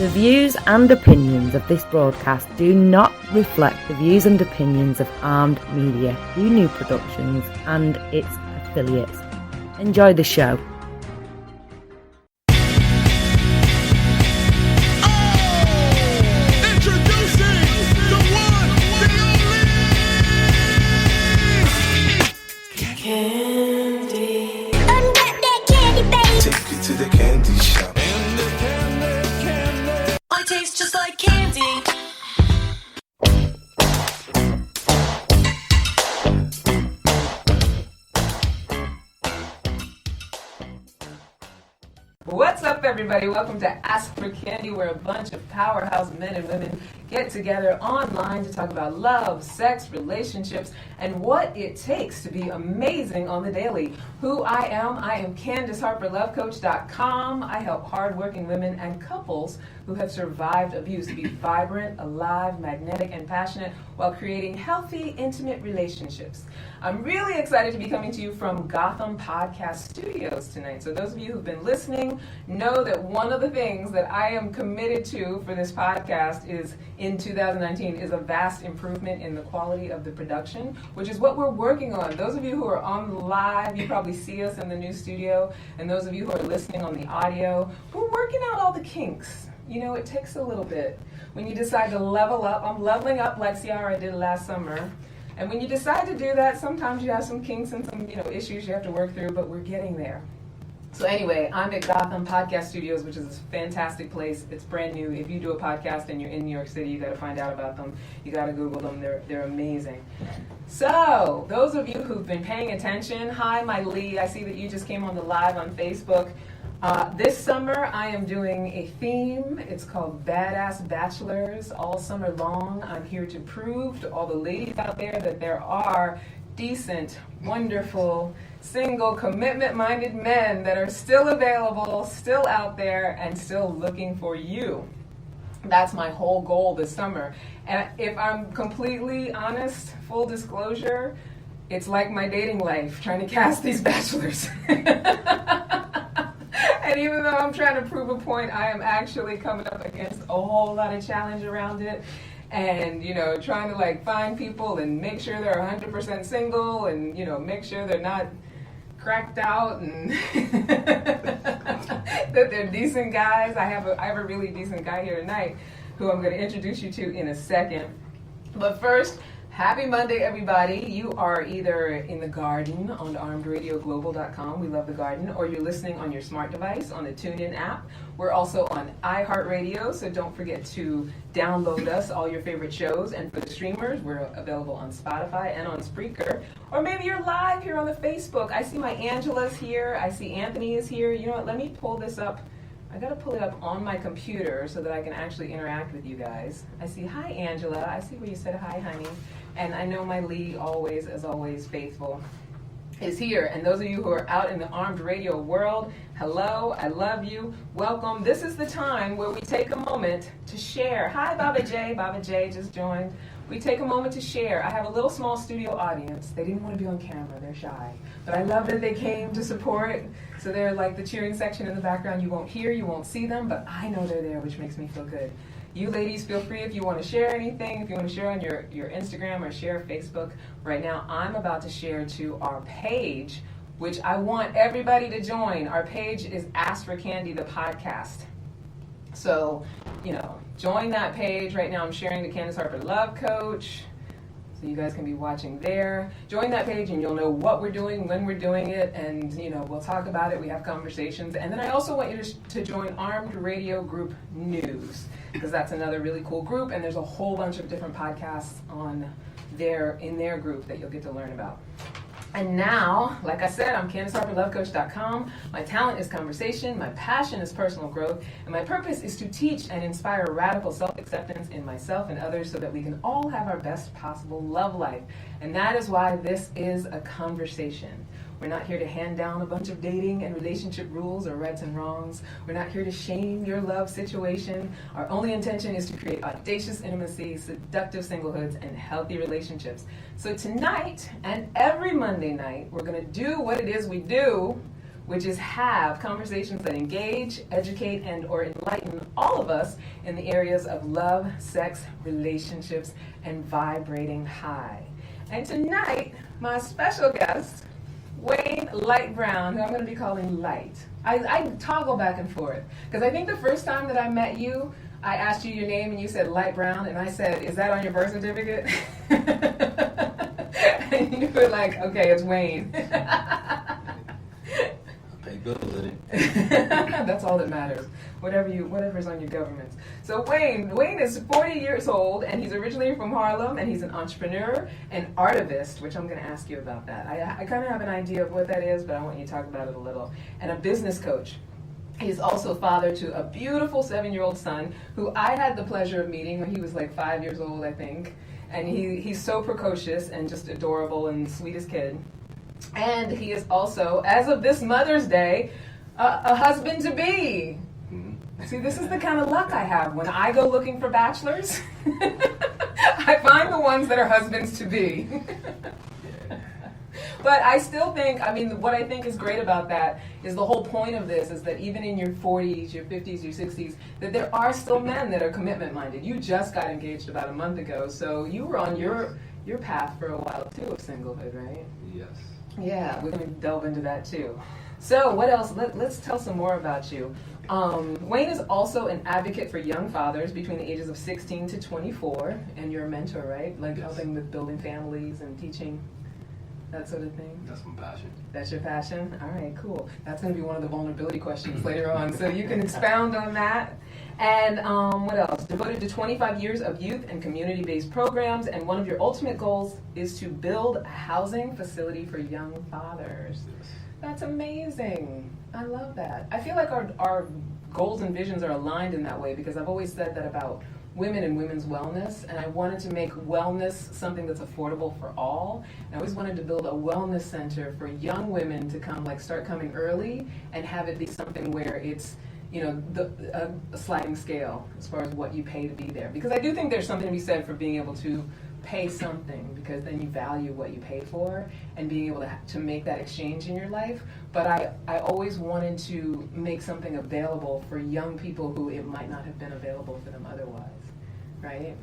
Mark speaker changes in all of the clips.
Speaker 1: The views and opinions of this broadcast do not reflect the views and opinions of Armed Media, New Productions and its affiliates. Enjoy the show.
Speaker 2: Just like candy.
Speaker 3: What's up, everybody? Welcome to Ask for Candy, where a bunch of powerhouse men and women get together online to talk about love, sex, relationships, and what it takes to be amazing on the daily. Who I am Candace Harper, lovecoach.com. I help hardworking women and couples who have survived abuse to be vibrant, alive, magnetic, and passionate while creating healthy, intimate relationships. I'm really excited to be coming to you from Gotham Podcast Studios tonight. So those of you who've been listening know that one of the things that I am committed to for this podcast is in 2019 is a vast improvement in the quality of the production, which is what we're working on. Those of you who are on live, you probably see us in the new studio, and those of you who are listening on the audio, we're working out all the kinks. You know, it takes a little bit. When you decide to level up, I'm leveling up like Ciara did last summer. And when you decide to do that, sometimes you have some kinks and some, issues you have to work through, but we're getting there. So anyway, I'm at Gotham Podcast Studios, which is a fantastic place. It's brand new. If you do a podcast and you're in New York City, you got to find out about them. You got to Google them. They're amazing. So those of you who've been paying attention, hi, my Lee. I see that you just came on the live on Facebook. This summer, I am doing a theme. It's called Badass Bachelors. All summer long, I'm here to prove to all the ladies out there that there are decent, wonderful, single, commitment-minded men that are still available, still out there, and still looking for you. That's my whole goal this summer. And if I'm completely honest, full disclosure, it's like my dating life, trying to cast these bachelors. And even though I'm trying to prove a point, I am actually coming up against a whole lot of challenge around it. And, trying to find people and make sure they're 100% single and, make sure they're not cracked out and that they're decent guys. I have a really decent guy here tonight who I'm going to introduce you to in a second. But first, happy Monday, everybody. You are either in the garden on armedradioglobal.com. We love the garden. Or you're listening on your smart device on the TuneIn app. We're also on iHeartRadio, so don't forget to download us, all your favorite shows. And for the streamers, we're available on Spotify and on Spreaker. Or maybe you're live here on the Facebook. I see my Angela's here. I see Anthony is here. You know what? Let me pull this up. I got to pull it up on my computer so that I can actually interact with you guys. I see, hi, Angela. I see where you said hi, honey. And I know my Lee, always, as always, faithful, is here. And those of you who are out in the armed radio world, hello, I love you, welcome. This is the time where we take a moment to share. Hi, Baba J. Baba J just joined. We take a moment to share. I have a little small studio audience. They didn't want to be on camera. They're shy. But I love that they came to support. So they're like the cheering section in the background. You won't hear, you won't see them, but I know they're there, which makes me feel good. You ladies, feel free if you want to share anything, if you want to share on your Instagram or share Facebook. Right now, I'm about to share to our page, which I want everybody to join. Our page is Ask for Candy, the podcast. So, join that page. Right now, I'm sharing the Candace Harper Love Coach. So you guys can be watching there. Join that page and you'll know what we're doing, when we're doing it, and we'll talk about it. We have conversations. And then I also want you to join Armed Radio Group News, because that's another really cool group, and there's a whole bunch of different podcasts in their group that you'll get to learn about. And now, like I said, I'm Candace Harper, lovecoach.com. My talent is conversation, my passion is personal growth, and my purpose is to teach and inspire radical self-acceptance in myself and others so that we can all have our best possible love life. And that is why this is a conversation. We're not here to hand down a bunch of dating and relationship rules or rights and wrongs. We're not here to shame your love situation. Our only intention is to create audacious intimacy, seductive singlehoods, and healthy relationships. So tonight and every Monday night, we're going to do what it is we do, which is have conversations that engage, educate, and or enlighten all of us in the areas of love, sex, relationships, and vibrating high. And tonight, my special guest, Wayne Lyte Brown, who I'm going to be calling Lyte. I toggle back and forth, because I think the first time that I met you, I asked you your name and you said Lyte Brown, and I said, is that on your birth certificate? And you were like, okay, it's Wayne.
Speaker 2: Pay bills in it.
Speaker 3: That's all that matters. Whatever's on your government. So Wayne is 40 years old, and he's originally from Harlem, and he's an entrepreneur, an artivist, which I'm going to ask you about that. I kind of have an idea of what that is, but I want you to talk about it a little. And a business coach. He's also father to a beautiful 7-year-old son who I had the pleasure of meeting when he was like 5 years old, I think. And he's so precocious and just adorable and sweetest kid. And he is also, as of this Mother's Day, a husband-to-be. Mm-hmm. See, this is the kind of luck I have. When I go looking for bachelors, I find the ones that are husbands-to-be. But I still think, what I think is great about that is the whole point of this is that even in your 40s, your 50s, your 60s, that there are still men that are commitment-minded. You just got engaged about a month ago, so you were on your path for a while, too, of singlehood, right?
Speaker 2: Yes.
Speaker 3: Yeah, we're going to delve into that, too. So what else? Let's tell some more about you. Wayne is also an advocate for young fathers between the ages of 16 to 24, and you're a mentor, right? Like helping with building families and teaching. That sort of thing?
Speaker 2: That's my passion.
Speaker 3: That's your passion? All right, cool. That's going to be one of the vulnerability questions later on, so you can expound on that. And what else? Devoted to 25 years of youth and community-based programs, and one of your ultimate goals is to build a housing facility for young fathers.
Speaker 2: Yes.
Speaker 3: That's amazing. I love that. I feel like our goals and visions are aligned in that way, because I've always said that about women and women's wellness, and I wanted to make wellness something that's affordable for all. And I always wanted to build a wellness center for young women to start coming early and have it be something where it's, a sliding scale as far as what you pay to be there. Because I do think there's something to be said for being able to pay something, because then you value what you pay for and being able to make that exchange in your life. But I always wanted to make something available for young people who it might not have been available for them otherwise, right?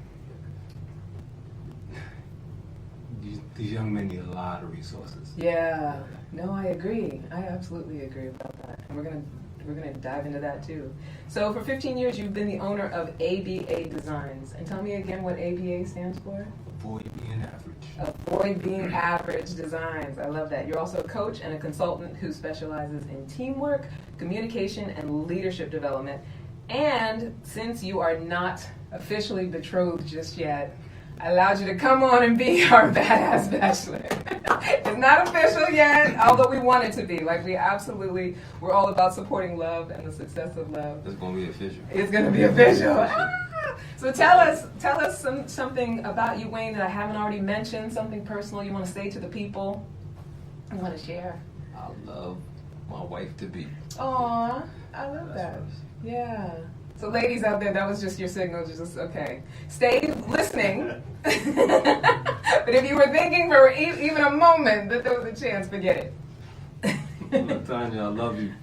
Speaker 2: These young men need a lot of resources.
Speaker 3: Yeah, no, I agree. I absolutely agree about that. And we're gonna dive into that too. So for 15 years, you've been the owner of ABA Designs. And tell me again what ABA stands for?
Speaker 2: Avoid being average.
Speaker 3: Avoid being average designs. I love that. You're also a coach and a consultant who specializes in teamwork, communication, and leadership development. And since you are not officially betrothed just yet, I allowed you to come on and be our badass bachelor. It's not official yet, although we want it to be. We're all about supporting love and the success of love.
Speaker 2: It's going to be official.
Speaker 3: It's going to be official. So tell us something about you, Wayne, that I haven't already mentioned, something personal you want to say to the people. You want to share?
Speaker 2: I love my wife to be.
Speaker 3: Aw, I love that. Yeah. So ladies out there, that was just your signal, just okay. Stay listening. But if you were thinking for even a moment that there was a chance, forget it.
Speaker 2: Look, Tanya, I love you.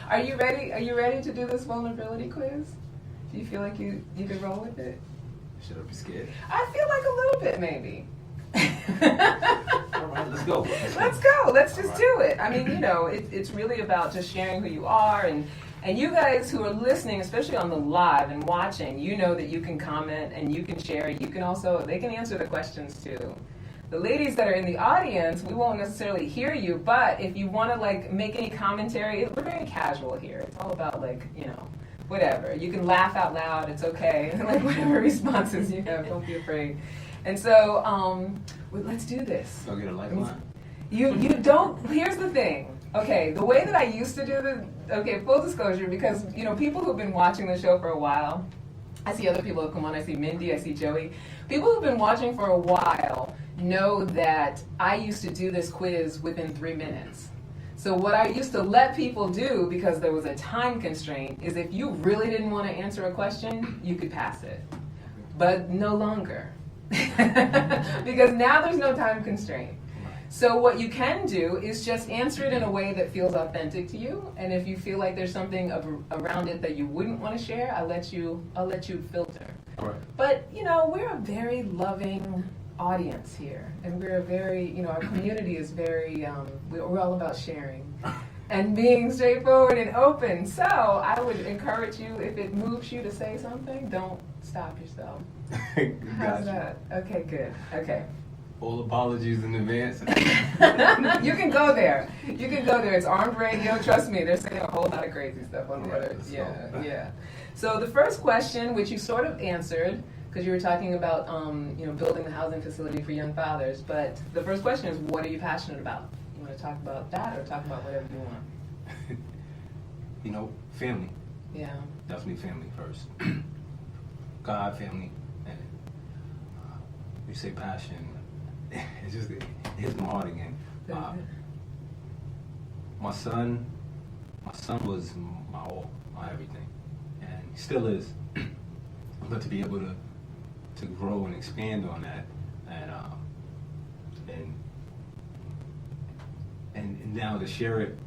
Speaker 3: Are you ready? Are you ready to do this vulnerability quiz? Do you feel like you can roll with it?
Speaker 2: Should I be scared?
Speaker 3: I feel like a little bit, maybe.
Speaker 2: All right, let's go.
Speaker 3: Let's go. Let's just do it. It's really about just sharing who you are, and you guys who are listening, especially on the live and watching, you know that you can comment and you can share. You can also, they can answer the questions too. The ladies that are in the audience, we won't necessarily hear you, but if you want to make any commentary, we're very casual here. It's all about whatever. You can laugh out loud. It's okay. Whatever responses you have, don't be afraid. And so, let's do this.
Speaker 2: I'll get a lifeline.
Speaker 3: You don't. Here's the thing. Okay, the way that I used to do this. Okay, full disclosure, because people who've been watching the show for a while. I see other people who come on. I see Mindy. I see Joey. People who've been watching for a while know that I used to do this quiz within 3 minutes. So what I used to let people do, because there was a time constraint, is if you really didn't want to answer a question, you could pass it. But no longer. Because now there's no time constraint. So what you can do is just answer it in a way that feels authentic to you. And if you feel like there's something around it that you wouldn't want to share, I'll let you filter.
Speaker 2: All right.
Speaker 3: But we're a very loving audience here, and we're a very our community is very we're all about sharing and being straightforward and open. So I would encourage you, if it moves you to say something, don't stop yourself. How's that? Okay, good. Okay.
Speaker 2: All apologies in advance.
Speaker 3: You can go there. It's armed radio. Trust me, they're saying a whole lot of crazy stuff on the other. Yeah. So the first question, which you sort of answered, because you were talking about building the housing facility for young fathers. But the first question is, what are you passionate about? You want to talk about that, or talk about whatever you want?
Speaker 2: Family.
Speaker 3: Yeah.
Speaker 2: Definitely family first. God, family, and you say passion. It hits my heart again. My son was my all, my everything, and he still is. But to be able to grow and expand on that, and now to share it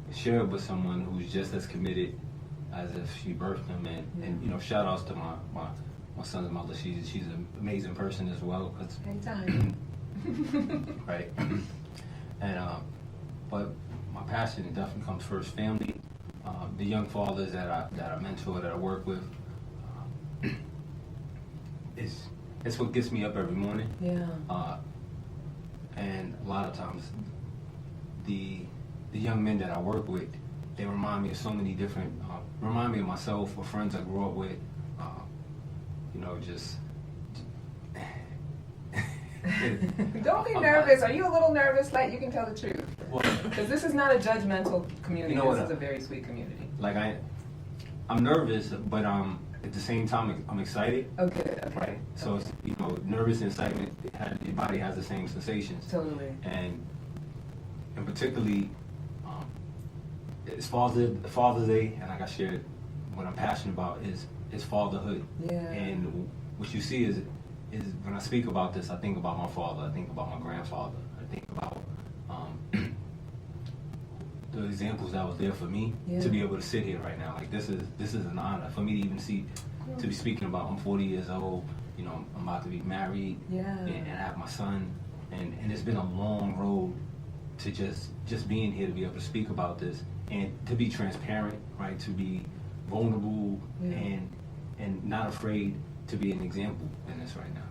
Speaker 2: with someone who's just as committed as if she birthed him, and shout outs to my son's mother. She's an amazing person as well.
Speaker 3: Anytime.
Speaker 2: Right. And but my passion definitely comes first. Family, the young fathers that I mentor, that I work with, it's what gets me up every morning.
Speaker 3: Yeah.
Speaker 2: And a lot of times, the young men that I work with, they remind me of so many different, remind me of myself or friends I grew up with. Just.
Speaker 3: Don't be nervous. Are you a little nervous? Like, you can tell the truth. Because this is not a judgmental community. This is a very sweet community.
Speaker 2: Like, I'm nervous, but at the same time I'm excited.
Speaker 3: Okay.
Speaker 2: Right. So it's, nervous and excitement. Your body has the same sensations.
Speaker 3: Totally.
Speaker 2: And particularly, it's Father's Day, and like I shared, what I'm passionate about is fatherhood.
Speaker 3: Yeah. And
Speaker 2: what you see is when I speak about this, I think about my father, I think about my grandfather, I think about the examples that was there for me to be able to sit here right now. Like, this is an honor for me to even to be speaking about. I'm 40 years old, I'm about to be married and have my son, and it's been a long road to just being here to be able to speak about this and to be transparent, right? To be vulnerable and not afraid to be an example in this right now.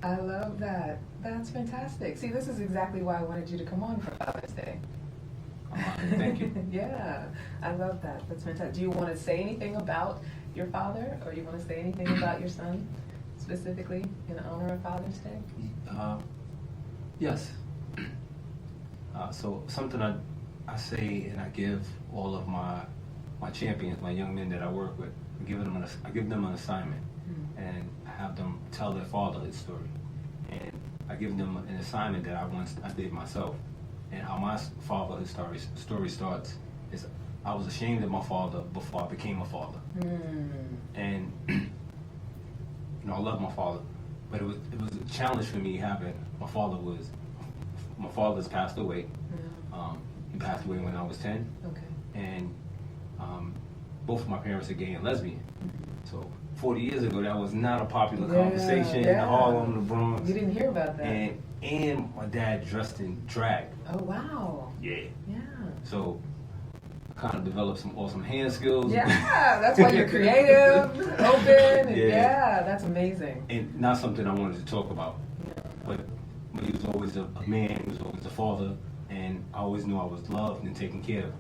Speaker 3: I love that. That's fantastic. See, this is exactly why I wanted you to come on for Father's Day.
Speaker 2: Thank you.
Speaker 3: Yeah, I love that. That's fantastic. Do you want to say anything about your father, or you want to say anything about your son, specifically in honor of Father's Day?
Speaker 2: Yes. So something I say, and I give all of my champions, my young men that I work with, I give them an assignment, and I have them tell their father his story, and I give them an assignment that I did myself. And how my father's story starts is, I was ashamed of my father before I became a father. And I love my father, but it was a challenge for me having my father's passed away. He passed away when I was 10.
Speaker 3: Okay.
Speaker 2: And both of my parents are gay and lesbian. So 40 years ago, that was not a popular conversation in Harlem, the Bronx.
Speaker 3: You didn't hear about that.
Speaker 2: And my dad dressed in drag.
Speaker 3: Oh, wow.
Speaker 2: Yeah.
Speaker 3: Yeah.
Speaker 2: So I kind of developed some awesome hand skills.
Speaker 3: Yeah, that's why you're creative, open, and that's amazing.
Speaker 2: And not something I wanted to talk about. Yeah. But he was always a man, he was always a father, and I always knew I was loved and taken care of.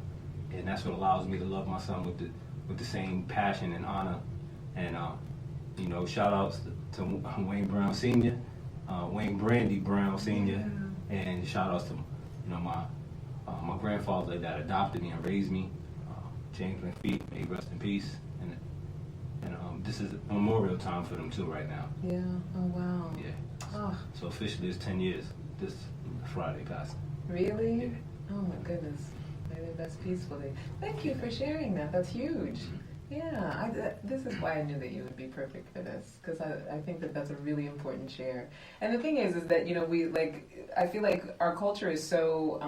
Speaker 2: And that's what allows me to love my son with the same passion and honor. And shout outs to Wayne Brown Sr., Wayne Brandy Brown Sr., and shout outs to my grandfather that adopted me and raised me, James McPhee, may he rest in peace. And this is memorial time for them too right now.
Speaker 3: Yeah. Oh, wow.
Speaker 2: Yeah.
Speaker 3: Oh.
Speaker 2: So officially it's 10 years this Friday passed.
Speaker 3: Really?
Speaker 2: Yeah.
Speaker 3: Oh my goodness. Maybe that's peacefully. Thank you for sharing that. That's huge. This is why I knew that you would be perfect for this, because I think that that's a really important share. And the thing is that, I feel like our culture is so,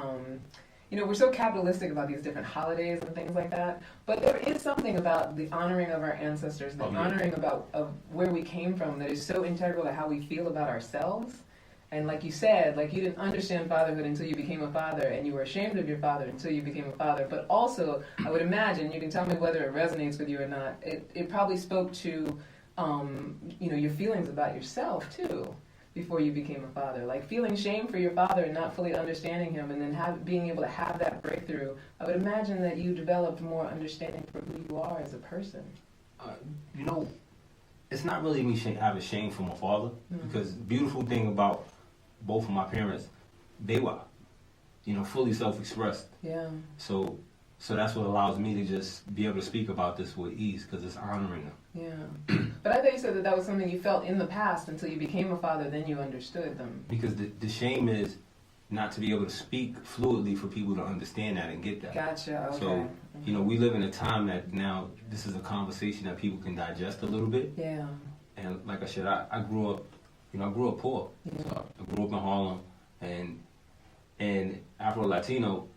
Speaker 3: we're so capitalistic about these different holidays and things like that, but there is something about the honoring of our ancestors, the honoring of where we came from that is so integral to how we feel about ourselves. And like you said, you didn't understand fatherhood until you became a father, and you were ashamed of your father until you became a father. But also, I would imagine, you can tell me whether it resonates with you or not, it probably spoke to, your feelings about yourself, too, before you became a father. Like feeling shame for your father and not fully understanding him, and then being able to have that breakthrough. I would imagine that you developed more understanding for who you are as a person.
Speaker 2: It's not really me having shame for my father, because the beautiful thing about both of my parents, they were, fully self-expressed.
Speaker 3: Yeah.
Speaker 2: So that's what allows me to just be able to speak about this with ease, because it's honoring them.
Speaker 3: Yeah. But I thought you said that was something you felt in the past until you became a father, then you understood them.
Speaker 2: Because the shame is not to be able to speak fluidly for people to understand that and get that.
Speaker 3: Gotcha, okay.
Speaker 2: So, we live in a time that now this is a conversation that people can digest a little bit.
Speaker 3: Yeah.
Speaker 2: And like I said, I grew up, I grew up poor.
Speaker 3: Yeah.
Speaker 2: So I grew up in Harlem, and Afro-Latino,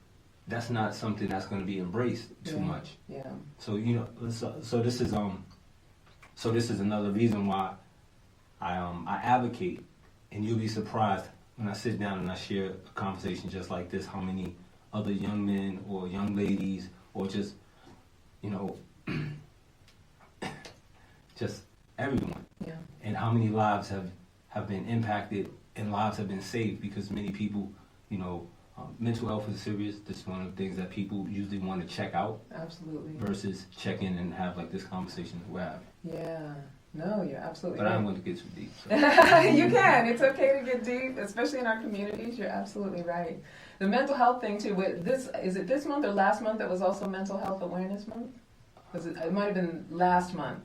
Speaker 2: that's not something that's going to be embraced too much.
Speaker 3: Yeah.
Speaker 2: So, so this is another reason why I advocate, and you'll be surprised when I sit down and I share a conversation just like this, how many other young men or young ladies or just, just everyone.
Speaker 3: Yeah.
Speaker 2: And how many lives have been impacted and lives have been saved, because many people, mental health is serious. This is one of the things that people usually want to check out.
Speaker 3: Absolutely.
Speaker 2: Versus check in and have this conversation that we're having.
Speaker 3: Yeah. No, you're absolutely
Speaker 2: right.
Speaker 3: But
Speaker 2: I don't want to get too deep. So.
Speaker 3: You can. It's okay to get deep, especially in our communities. You're absolutely right. The mental health thing too. Is it this month or last month that was also Mental Health Awareness Month? It might have been last month.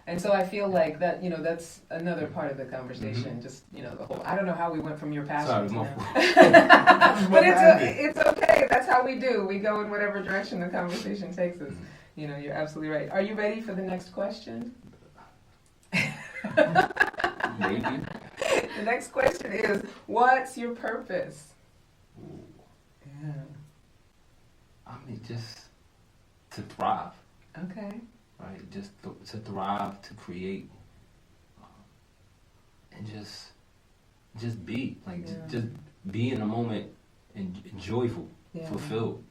Speaker 3: And so I feel like that, that's another part of the conversation. Mm-hmm. Just, the whole, I don't know how we went from your passion to that. But it's okay. That's how we do. We go in whatever direction the conversation takes us. You're absolutely right. Are you ready for the next question?
Speaker 2: Maybe.
Speaker 3: The next question is, what's your purpose?
Speaker 2: Ooh.
Speaker 3: Yeah.
Speaker 2: I mean, just to thrive.
Speaker 3: Okay.
Speaker 2: Right, just to thrive, to create, and just be just be in the moment and joyful, fulfilled.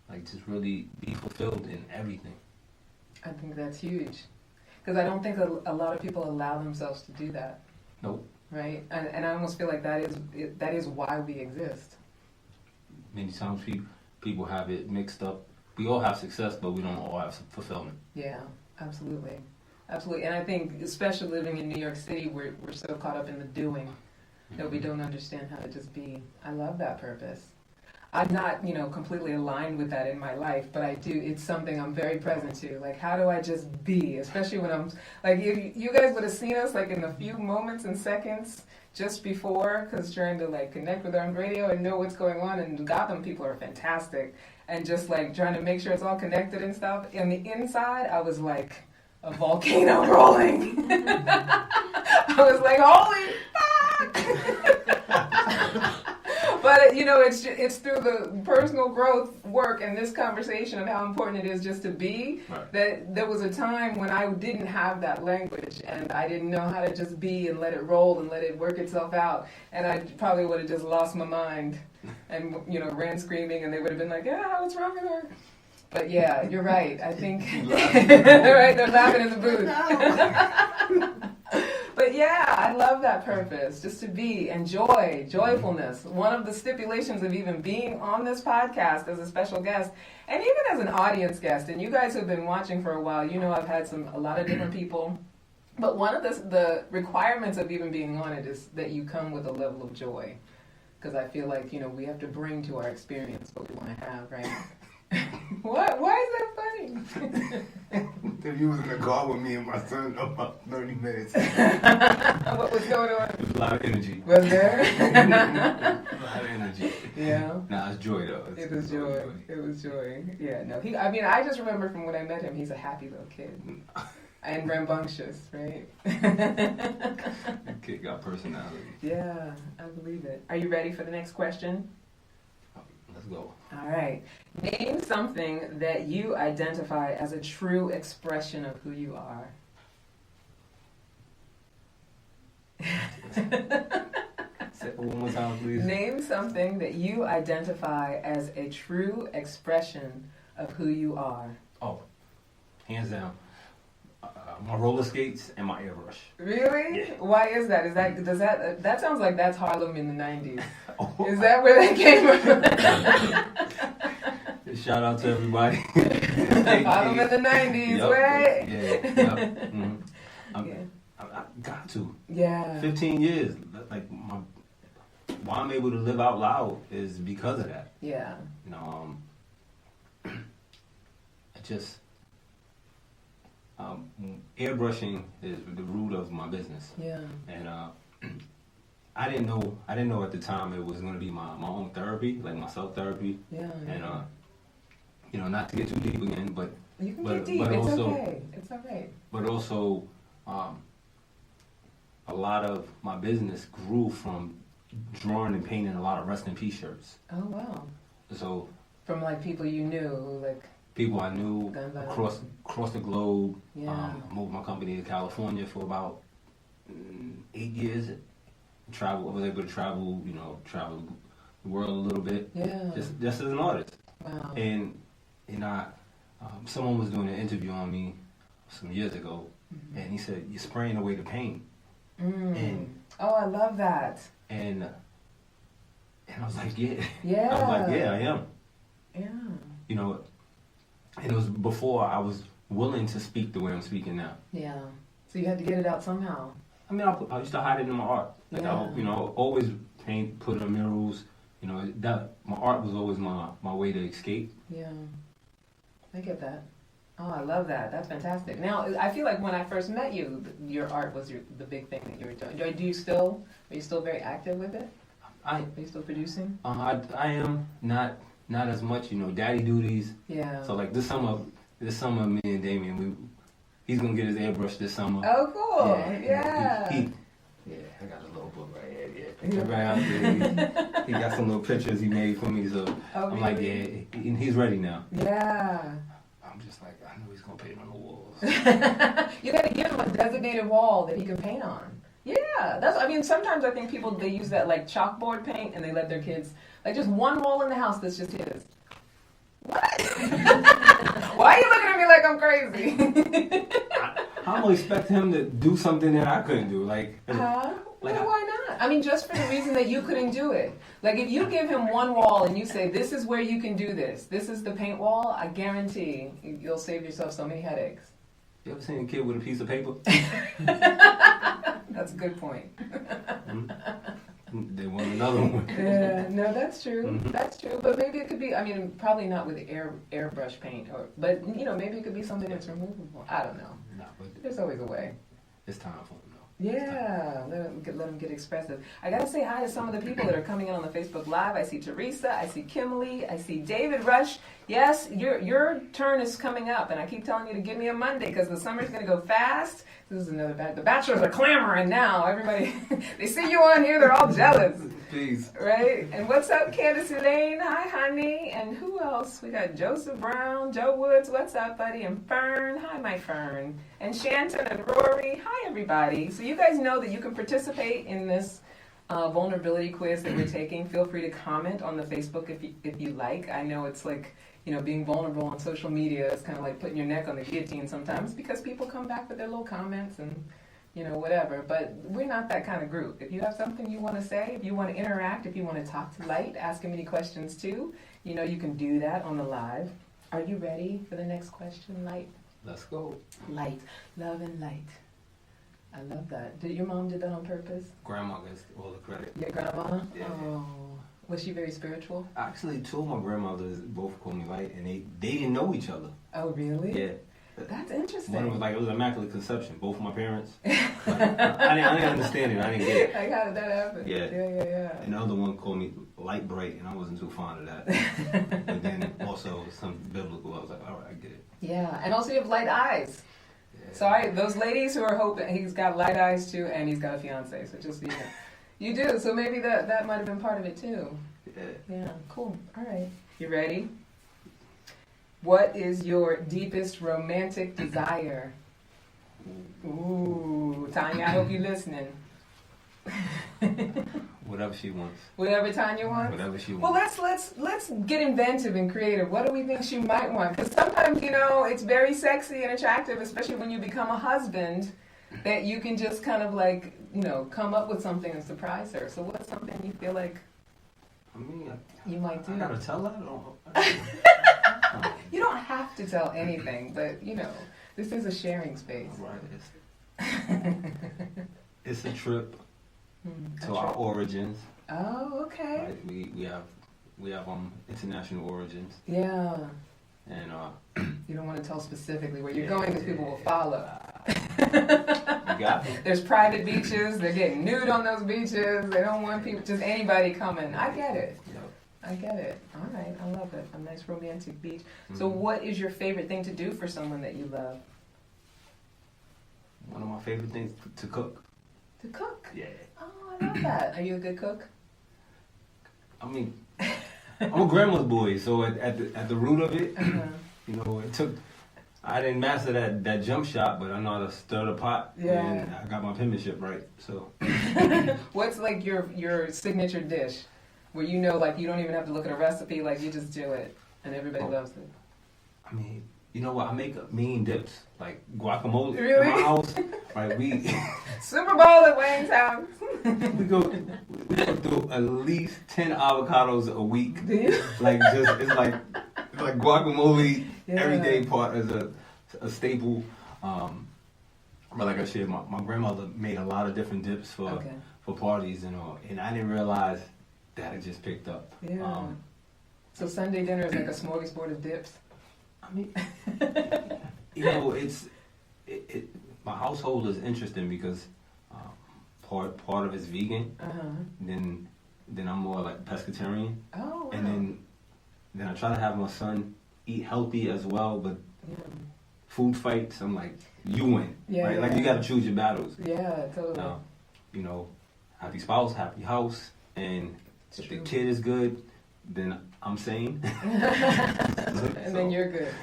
Speaker 2: Just really be fulfilled in everything.
Speaker 3: I think that's huge, because I don't think a lot of people allow themselves to do that.
Speaker 2: Nope.
Speaker 3: Right, and I almost feel like that is why we exist.
Speaker 2: Many times people have it mixed up. We all have success, but we don't all have fulfillment. Yeah,
Speaker 3: absolutely. Absolutely. And I think, especially living in New York City, we're so caught up in the doing that we don't understand how to just be. I love that purpose. I'm not, completely aligned with that in my life, but I do. It's something I'm very present to. How do I just be? Especially when I'm, if you guys would have seen us, in the few moments and seconds just before, because trying to, connect with our radio and know what's going on, and Gotham people are fantastic. And just trying to make sure it's all connected and stuff. On the inside, I was like a volcano rolling. I was like, holy fuck! But it's through the personal growth work and this conversation of how important it is just to be, that there was a time when I didn't have that language and I didn't know how to just be and let it roll and let it work itself out. And I probably would have just lost my mind and ran screaming, and they would have been like, "Yeah, what's wrong with her?" But yeah, you're right. I think right, they're laughing in the booth. But yeah, I love that purpose, just to be, and joyfulness. One of the stipulations of even being on this podcast as a special guest, and even as an audience guest, and you guys who've been watching for a while, I've had a lot of different people. But one of the requirements of even being on it is that you come with a level of joy. Because I feel like, we have to bring to our experience what we want to have, right? What? Why is that funny?
Speaker 4: If you was in the car with me and my son about 30 minutes.
Speaker 3: What was going on?
Speaker 2: There was a lot of energy.
Speaker 3: Was there?
Speaker 2: A lot of energy.
Speaker 3: Yeah.
Speaker 2: Nah, it's joy though.
Speaker 3: It was joy. It was joy. Yeah, no. I just remember from when I met him, he's a happy little kid. And rambunctious, right?
Speaker 2: That kid got personality.
Speaker 3: Yeah, I believe it. Are you ready for the next question?
Speaker 2: Let's go.
Speaker 3: All right. Name something that you identify as a true expression of who you are.
Speaker 2: Say it one more time, please.
Speaker 3: Name something that you identify as a true expression of who you are.
Speaker 2: Oh, hands down. My roller skates and my airbrush.
Speaker 3: Really?
Speaker 2: Yeah.
Speaker 3: Why is that? That sounds like that's Harlem in the 90s.
Speaker 2: Oh.
Speaker 3: Is that where that came from?
Speaker 2: Shout out to everybody.
Speaker 3: Harlem in the 90s,
Speaker 2: Yup.
Speaker 3: right?
Speaker 2: Yeah. Yep.
Speaker 3: Yeah.
Speaker 2: I got to.
Speaker 3: Yeah.
Speaker 2: 15 years. Like why I'm able to live out loud is because of that.
Speaker 3: Yeah.
Speaker 2: You know, I just airbrushing is the root of my business.
Speaker 3: Yeah.
Speaker 2: And I didn't know at the time it was going to be my own therapy, like my self therapy.
Speaker 3: Yeah.
Speaker 2: And you know, not to get too deep again, but
Speaker 3: You can get deep. It's
Speaker 2: also,
Speaker 3: okay. It's all right.
Speaker 2: But also, a lot of my business grew from drawing and painting a lot of rest in peace shirts.
Speaker 3: Oh wow.
Speaker 2: So
Speaker 3: From like people you knew, like
Speaker 2: people I knew across the globe.
Speaker 3: Yeah.
Speaker 2: Moved my company to California for about 8 years. I was able to travel the world a little bit.
Speaker 3: Yeah.
Speaker 2: Just as an artist.
Speaker 3: Wow.
Speaker 2: And someone was doing an interview on me some years ago, and he said, "You're spraying away the pain." And
Speaker 3: oh, I love that.
Speaker 2: And I was like, "Yeah."
Speaker 3: Yeah.
Speaker 2: I was like, "Yeah, I am."
Speaker 3: Yeah.
Speaker 2: You know, and it was before I was willing to speak the way I'm speaking now.
Speaker 3: Yeah. So you had to get it out somehow.
Speaker 2: I mean, I used to hide it in my art. Like
Speaker 3: Yeah.
Speaker 2: always paint, put on murals. You know, that my art was always my way to escape.
Speaker 3: Yeah. I get that. Oh, I love that. That's fantastic. Now, I feel like when I first met you, your art was the big thing that you were doing. Are you still very active with it? Are you still producing?
Speaker 2: I am not as much. You know, daddy duties.
Speaker 3: Yeah.
Speaker 2: So like this summer, me and Damien, he's gonna get his airbrush this summer.
Speaker 3: Oh, cool.
Speaker 2: Yeah. I got a little book right here. Yeah. Right out there. He got some little pictures he made for me. So I'm like, yeah, he's ready now.
Speaker 3: Yeah.
Speaker 2: I'm just like, I know he's gonna paint on the walls.
Speaker 3: You gotta give him a designated wall that he can paint on. Yeah, sometimes I think people, they use that like chalkboard paint and they let their kids, like just one wall in the house that's just his. What? Why are you looking at me like I'm crazy?
Speaker 2: I'm gonna expect him to do something that I couldn't do.
Speaker 3: Why not? Just for the reason that you couldn't do it. Like if you give him one wall and you say, this is where you can do this. This is the paint wall, I guarantee you'll save yourself so many headaches.
Speaker 2: You ever seen a kid with a piece of paper?
Speaker 3: That's a good point.
Speaker 2: They want another one.
Speaker 3: Yeah, no, that's true.
Speaker 2: Mm-hmm.
Speaker 3: That's true. But maybe it could be, probably not with airbrush paint, but maybe it could be something that's removable. I don't know.
Speaker 2: No, but
Speaker 3: There's always a way.
Speaker 2: it's time for him though.
Speaker 3: Yeah, let them get expressive. I gotta say hi to some of the people that are coming in on the Facebook Live. I see Teresa, I see Kimberly, I see David Rush. Yes, your turn is coming up, and I keep telling you to give me a Monday because the summer's gonna go fast. This is another bad. The Bachelors are clamoring now. Everybody, they see you on here, they're all jealous.
Speaker 2: Peace.
Speaker 3: Right? And what's up, Candace Elaine? Hi, honey. And who else? We got Joseph Brown, Joe Woods. What's up, buddy? And Fern. Hi, my Fern. And Shanton and Rory. Hi, everybody. So you guys know that you can participate in this vulnerability quiz that we're taking. Feel free to comment on the Facebook if you like. I know it's like, being vulnerable on social media is kind of like putting your neck on the guillotine sometimes because people come back with their little comments and whatever. But we're not that kind of group. If you have something you want to say, if you want to interact, if you want to talk to Lyte, ask him any questions too, you can do that on the live. Are you ready for the next question, Lyte?
Speaker 2: Let's go.
Speaker 3: Lyte. Love and light. I love that. Your mom did that on purpose?
Speaker 2: Grandma gets all the credit.
Speaker 3: Your grandma?
Speaker 2: Yeah.
Speaker 3: Oh. Was she very spiritual?
Speaker 2: Actually, two of my grandmothers both called me Lyte, and they didn't know each other.
Speaker 3: Oh, really?
Speaker 2: Yeah.
Speaker 3: That's interesting.
Speaker 2: One was like, it was immaculate conception. Both my parents. Like, I didn't understand it. I didn't get it.
Speaker 3: Like, how did that happen?
Speaker 2: Yeah. And the other one called me light bright, and I wasn't too fond of that. But then also some biblical. I was like, all right, I get it.
Speaker 3: Yeah, and also you have light eyes. Yeah. So those ladies who are hoping, he's got light eyes too, and he's got a fiance. So just so you know. You do. So maybe that might have been part of it too. Yeah, cool. All right. You ready? What is your deepest romantic desire? Ooh, Tanya, I hope you're listening.
Speaker 2: Whatever she wants.
Speaker 3: Whatever Tanya wants?
Speaker 2: Whatever she
Speaker 3: Well,
Speaker 2: wants.
Speaker 3: let's get inventive and creative. What do we think she might want? Because sometimes, it's very sexy and attractive, especially when you become a husband, that you can just kind of like, come up with something and surprise her. So what's something you feel like you might do?
Speaker 2: I gotta tell her?
Speaker 3: You don't have to tell anything, but, this is a sharing space.
Speaker 2: Right. It's a trip to our origins.
Speaker 3: Oh, okay.
Speaker 2: Right? We have international origins.
Speaker 3: Yeah.
Speaker 2: And
Speaker 3: you don't want to tell specifically where you're going because people will follow.
Speaker 2: You got me.
Speaker 3: There's private beaches. They're getting nude on those beaches. They don't want just anybody coming. I get it.
Speaker 2: Yep.
Speaker 3: I get it. All right. I love it. A nice romantic beach. So what is your favorite thing to do for someone that you love?
Speaker 2: One of my favorite things to cook.
Speaker 3: To cook?
Speaker 2: Yeah.
Speaker 3: Oh, I love that. Are you a good cook?
Speaker 2: I mean, I'm a grandma's boy, so at the root of it, it took. I didn't master that jump shot, but I know how to stir the pot, and I got my penmanship right. So,
Speaker 3: what's like your signature dish, where you don't even have to look at a recipe, like you just do it, and everybody loves it?
Speaker 2: I mean, you know what? I make mean dips, like guacamole
Speaker 3: really?
Speaker 2: in my house. Right, we
Speaker 3: Super Bowl at Wayne's house.
Speaker 2: we go through at least 10 avocados a week.
Speaker 3: Do you?
Speaker 2: Like it's like guacamole everyday part as a staple. But like I said, my grandmother made a lot of different dips for parties and all, and I didn't realize that it just picked up.
Speaker 3: Yeah. So Sunday dinner is like a smorgasbord of dips.
Speaker 2: I mean, my household is interesting because part of it's vegan. Then I'm more like pescatarian.
Speaker 3: Oh, wow.
Speaker 2: And then I try to have my son eat healthy as well, but food fights, I'm like, you win.
Speaker 3: Yeah,
Speaker 2: right? Like you got to choose your battles.
Speaker 3: Yeah, totally.
Speaker 2: Happy spouse, happy house, and if the kid is good, then I'm sane.
Speaker 3: And then you're good.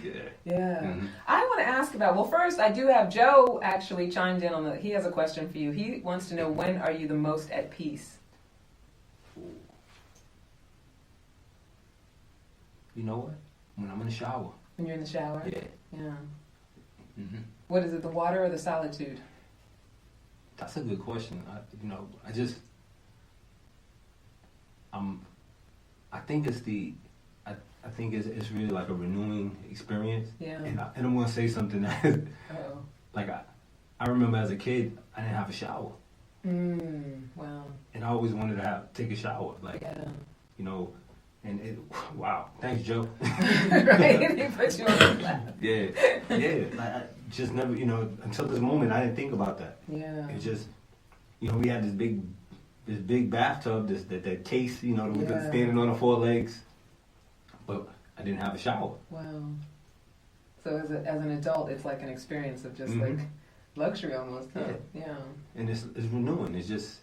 Speaker 3: Yeah.
Speaker 2: Mm-hmm.
Speaker 3: I want to ask about, first I do have Joe actually chimed in he has a question for you. He wants to know, when are you the most at peace?
Speaker 2: You know what? When I'm in the shower.
Speaker 3: When you're in the shower?
Speaker 2: Yeah.
Speaker 3: Yeah.
Speaker 2: Mm-hmm.
Speaker 3: What is it, the water or the solitude?
Speaker 2: That's a good question. I think it's really like a renewing experience.
Speaker 3: Yeah.
Speaker 2: And I'm gonna say something that like I remember as a kid I didn't have a shower.
Speaker 3: Wow.
Speaker 2: And I always wanted to take a shower. Wow. Thanks, Joe.
Speaker 3: Right? He put you on the lap.
Speaker 2: Yeah. Like I just never, until this moment I didn't think about that.
Speaker 3: Yeah.
Speaker 2: It just, we had this big bathtub, that case, that we could standing on the 4 legs, but I didn't have a shower.
Speaker 3: Wow. So as an adult, it's like an experience of just like luxury almost. Huh? Yeah.
Speaker 2: And it's renewing. It's just,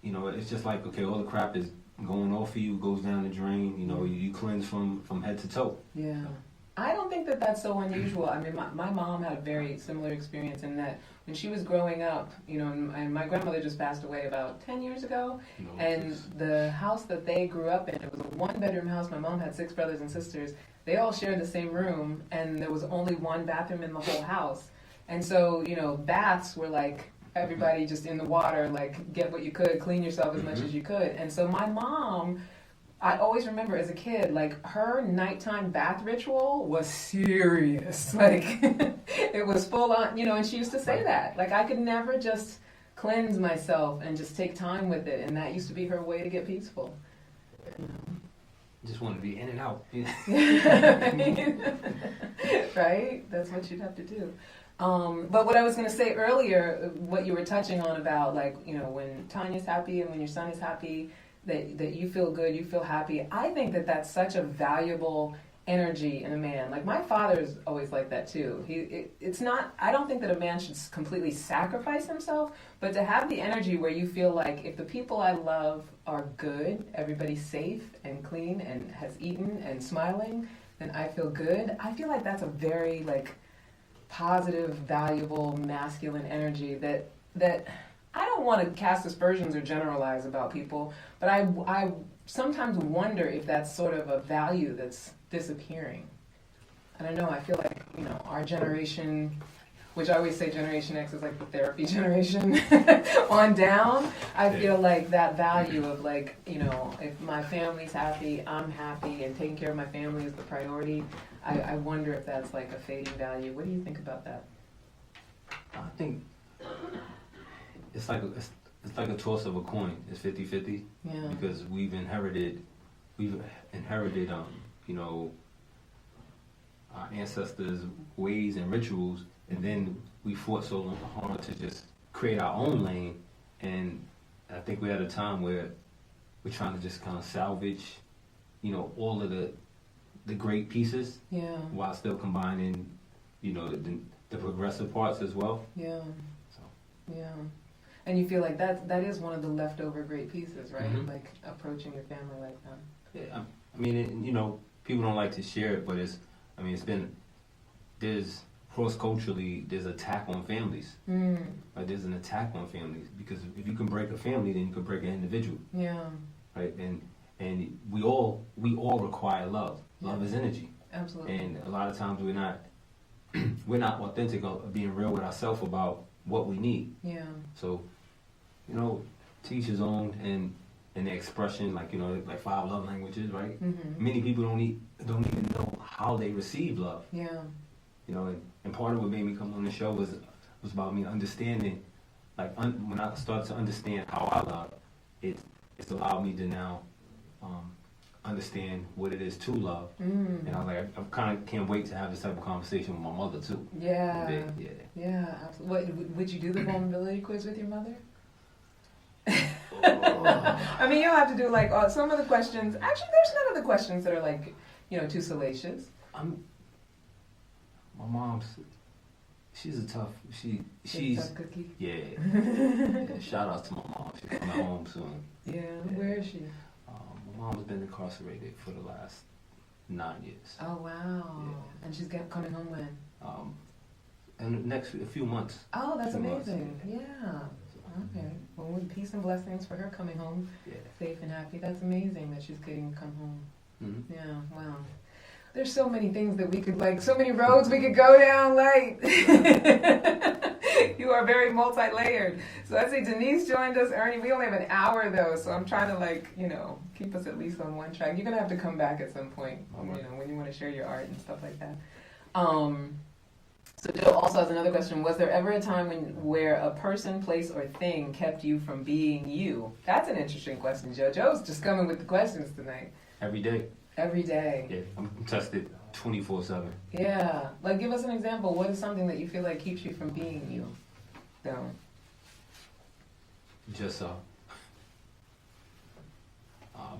Speaker 2: it's just like, okay, all the crap is going off of you, goes down the drain. You cleanse from head to toe.
Speaker 3: Yeah. I don't think that's so unusual. I mean, my mom had a very similar experience in that when she was growing up, and my grandmother just passed away about 10 years ago, and the house that they grew up in, it was a 1-bedroom house. My mom had 6 brothers and sisters. They all shared the same room, and there was only 1 bathroom in the whole house. And so, baths were like everybody just in the water, like get what you could, clean yourself as much as you could. And so my mom, I always remember as a kid, like her nighttime bath ritual was serious. Like it was full on, and she used to say that. Like I could never just cleanse myself and just take time with it. And that used to be her way to get peaceful.
Speaker 2: just want to be in and out.
Speaker 3: Right? That's what you'd have to do. But what I was going to say earlier, what you were touching on about, like, you know, when Tanya's happy and when your son is happy, that you feel good, you feel happy. I think that that's such a valuable energy in a man. Like, my father's always like that too. It's not, I don't think that a man should completely sacrifice himself, but to have the energy where you feel like if the people I love are good, everybody's safe and clean and has eaten and smiling, then I feel good. I feel like that's a very, like, positive, valuable, masculine energy that I don't want to cast aspersions or generalize about people, but I sometimes wonder if that's sort of a value that's disappearing. I don't know, I feel like, you know, our generation, which I always say Generation X is like the therapy generation, on down, I feel like that value of, like, you know, if my family's happy, I'm happy, and taking care of my family is the priority. I wonder if that's like a fading value. What do you think about that?
Speaker 2: I think it's like a toss of a coin. It's 50-50.
Speaker 3: Yeah.
Speaker 2: Because we've inherited, you know, our ancestors' ways and rituals, and then we fought so hard to just create our own lane. And I think we're at a time where we're trying to just kind of salvage, you know, all of the great pieces,
Speaker 3: Yeah.
Speaker 2: while still combining, you know, the progressive parts as well.
Speaker 3: Yeah.
Speaker 2: So.
Speaker 3: Yeah. And you feel like that is one of the leftover great pieces, right?
Speaker 2: Mhm.
Speaker 3: Like approaching your family like that.
Speaker 2: Yeah, I mean, you know, people don't like to share it, but there's cross-culturally, there's attack on families. Right? There's an attack on families, because if you can break a family, then you can break an individual.
Speaker 3: Yeah.
Speaker 2: Right? And we all require love. Love
Speaker 3: Yeah.
Speaker 2: is energy.
Speaker 3: Absolutely.
Speaker 2: And a lot of times we're not authentic of being real with ourselves about what we need.
Speaker 3: Yeah.
Speaker 2: So, you know, to each his own, and the expression, like, you know, like 5 love languages, right?
Speaker 3: Mm-hmm.
Speaker 2: Many people don't even know how they receive love.
Speaker 3: Yeah.
Speaker 2: You know, and part of what made me come on the show was about me understanding, like, when I started to understand how I love, it's allowed me to now understand what it is to love. And I was like, I kind of can't wait to have this type of conversation with my mother too.
Speaker 3: Yeah.
Speaker 2: Yeah.
Speaker 3: Yeah. Absolutely. Would you do the vulnerability quiz with your mother?
Speaker 2: Oh.
Speaker 3: I mean, you'll have to do like some of the questions. Actually, there's none of the questions that are like, you know, too salacious.
Speaker 2: My mom's, she's a tough. She's
Speaker 3: a tough cookie.
Speaker 2: Yeah. Yeah. Shout out to my mom. She's coming home soon.
Speaker 3: Yeah. Where is she?
Speaker 2: My mom's been incarcerated for the last 9 years.
Speaker 3: Oh wow.
Speaker 2: Yeah.
Speaker 3: And she's coming home when?
Speaker 2: In the next few months.
Speaker 3: Oh, that's
Speaker 2: Few months,
Speaker 3: amazing. Yeah. Okay. Well, with peace and blessings for her coming home
Speaker 2: Yeah.
Speaker 3: safe and happy. That's amazing that she's getting to come home.
Speaker 2: Mm-hmm.
Speaker 3: Yeah. Wow. There's so many things that we could, like, so many roads we could go down, Lyte. You are very multi-layered. So I see Denise joined us. Ernie, we only have an hour, though, so I'm trying to, like, you know, keep us at least on one track. You're going to have to come back at some point, you know, when you want to share your art and stuff like that. So Joe also has another question. Was there ever a time where a person, place, or thing kept you from being you? That's an interesting question, Joe. Joe's just coming with the questions tonight.
Speaker 2: Every day.
Speaker 3: Every day.
Speaker 2: Yeah, I'm tested 24/7.
Speaker 3: Yeah. Like, give us an example. What is something that you feel like keeps you from being you? So.
Speaker 2: Just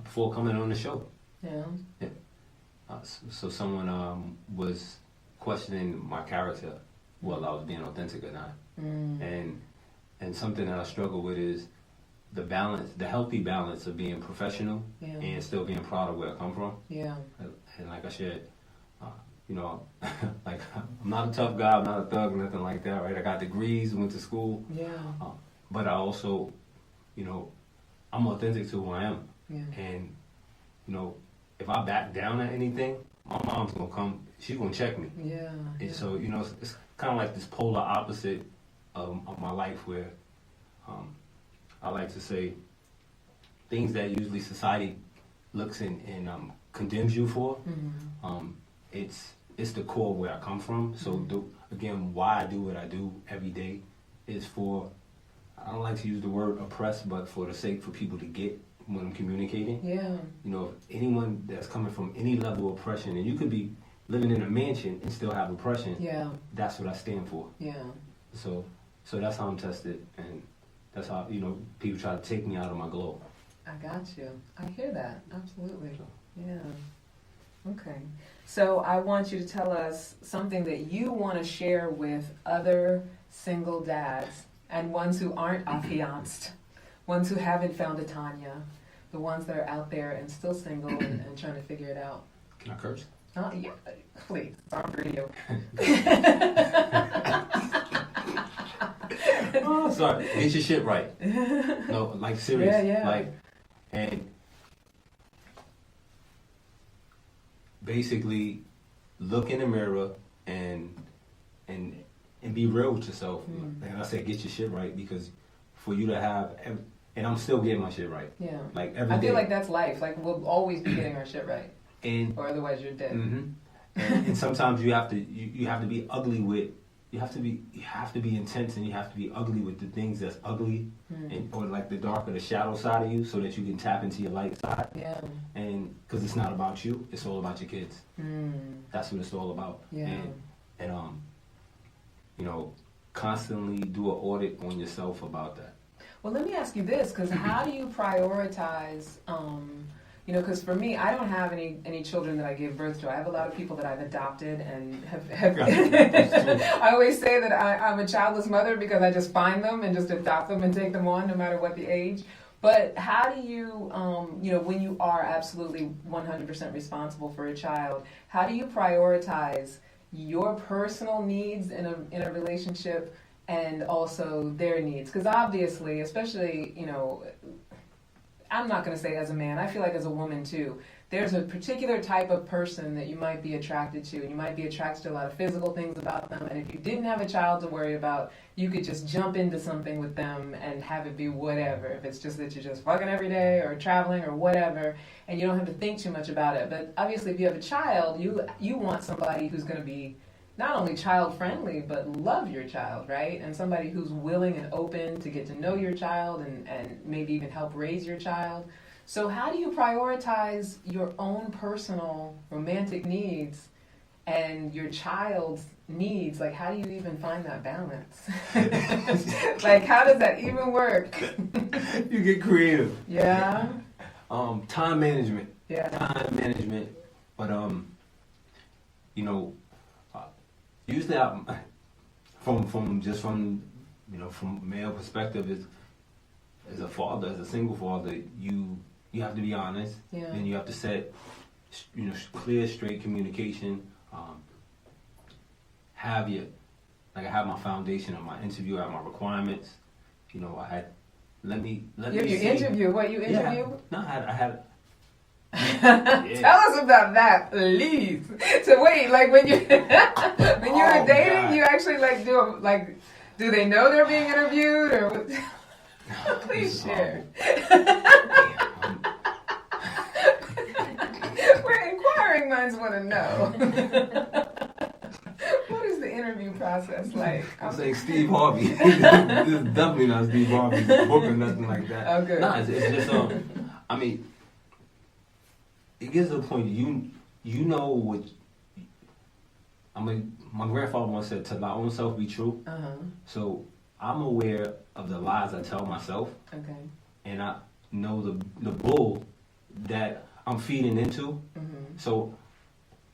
Speaker 2: before coming on the show.
Speaker 3: Yeah.
Speaker 2: So someone was questioning my character, whether I was being authentic or not. And something that I struggle with is the balance, the healthy balance of being professional and still being proud of where I come from.
Speaker 3: Yeah.
Speaker 2: And like I said, you know, like, I'm not a tough guy, I'm not a thug, nothing like that, right? I got degrees, went to school.
Speaker 3: Yeah.
Speaker 2: But I also, you know, I'm authentic to who I am.
Speaker 3: Yeah.
Speaker 2: And, you know, if I back down at anything, my mom's gonna come, she's gonna check me.
Speaker 3: Yeah.
Speaker 2: And so, you know, it's kind of like this polar opposite of my life, where I like to say things that usually society looks and condemns you for. It's the core of where I come from. So again, why I do what I do every day is for, I don't like to use the word oppress, but for the sake for people to get when I'm communicating.
Speaker 3: Yeah.
Speaker 2: You know, if anyone that's coming from any level of oppression, and you could be living in a mansion and still have oppression.
Speaker 3: Yeah.
Speaker 2: That's what I stand for.
Speaker 3: Yeah.
Speaker 2: So that's how I'm tested, and that's how, you know, people try to take me out of my glow.
Speaker 3: I got you. I hear that. Absolutely. Yeah. Okay. So I want you to tell us something that you want to share with other single dads and ones who aren't affianced, ones who haven't found a Tanya, the ones that are out there and still single and trying to figure it out.
Speaker 2: Can I curse?
Speaker 3: Yeah, please. It's on radio.
Speaker 2: Oh, sorry. Get your shit right. No, like serious.
Speaker 3: Yeah.
Speaker 2: Like, and basically look in the mirror and be real with yourself. Like I said, get your shit right, because for you to have, and I'm still getting my shit right.
Speaker 3: Yeah.
Speaker 2: Like every day.
Speaker 3: I feel like that's life. Like we'll always be getting our shit right,
Speaker 2: and
Speaker 3: or otherwise you're dead.
Speaker 2: and sometimes you have to be ugly with. You have to be intense, and you have to be ugly with the things that's ugly, or like the dark or the shadow side of you, so that you can tap into your light side.
Speaker 3: Yeah.
Speaker 2: And because it's not about you, it's all about your kids. That's what it's all about.
Speaker 3: Yeah.
Speaker 2: And you know, constantly do an audit on yourself about that.
Speaker 3: Well, let me ask you this, because how do you prioritize? You know, because for me, I don't have any children that I gave birth to. I have a lot of people that I've adopted and have I always say that I'm a childless mother because I just find them and just adopt them and take them on no matter what the age. But how do you, you know, when you are absolutely 100% responsible for a child, how do you prioritize your personal needs in a relationship and also their needs? Because obviously, especially, you know, I'm not going to say as a man, I feel like as a woman too, there's a particular type of person that you might be attracted to, and you might be attracted to a lot of physical things about them, and if you didn't have a child to worry about, you could just jump into something with them and have it be whatever. If it's just that you're just fucking every day or traveling or whatever, and you don't have to think too much about it. But obviously if you have a child, you want somebody who's going to be not only child-friendly, but love your child, right? And somebody who's willing and open to get to know your child and maybe even help raise your child. So how do you prioritize your own personal romantic needs and your child's needs? Like, how do you even find that balance? Like, how does that even work?
Speaker 2: You get creative.
Speaker 3: Yeah.
Speaker 2: Time management.
Speaker 3: Yeah.
Speaker 2: Time management. But, you know, usually from you know, from male perspective, as a father, as a single father, you have to be honest.
Speaker 3: Yeah.
Speaker 2: And you have to set, you know, clear, straight communication. I have my foundation of my interview, I have my requirements. You know, let me
Speaker 3: You have your interview. What, you interview?
Speaker 2: No, I had.
Speaker 3: Tell us about that, please. So wait, like when you when you were dating, God. You actually like do they know they're being interviewed or what? Please share. Where inquiring minds want to know. What is the interview process like?
Speaker 2: I'm saying Steve Harvey. This is definitely not Steve Harvey's book or nothing like that.
Speaker 3: Oh, good.
Speaker 2: Nah, it's just I mean, it gets to the point you know what. I mean, my grandfather once said, "To my own self be true." So I'm aware of the lies I tell myself.
Speaker 3: Okay.
Speaker 2: And I know the bull that I'm feeding into. So,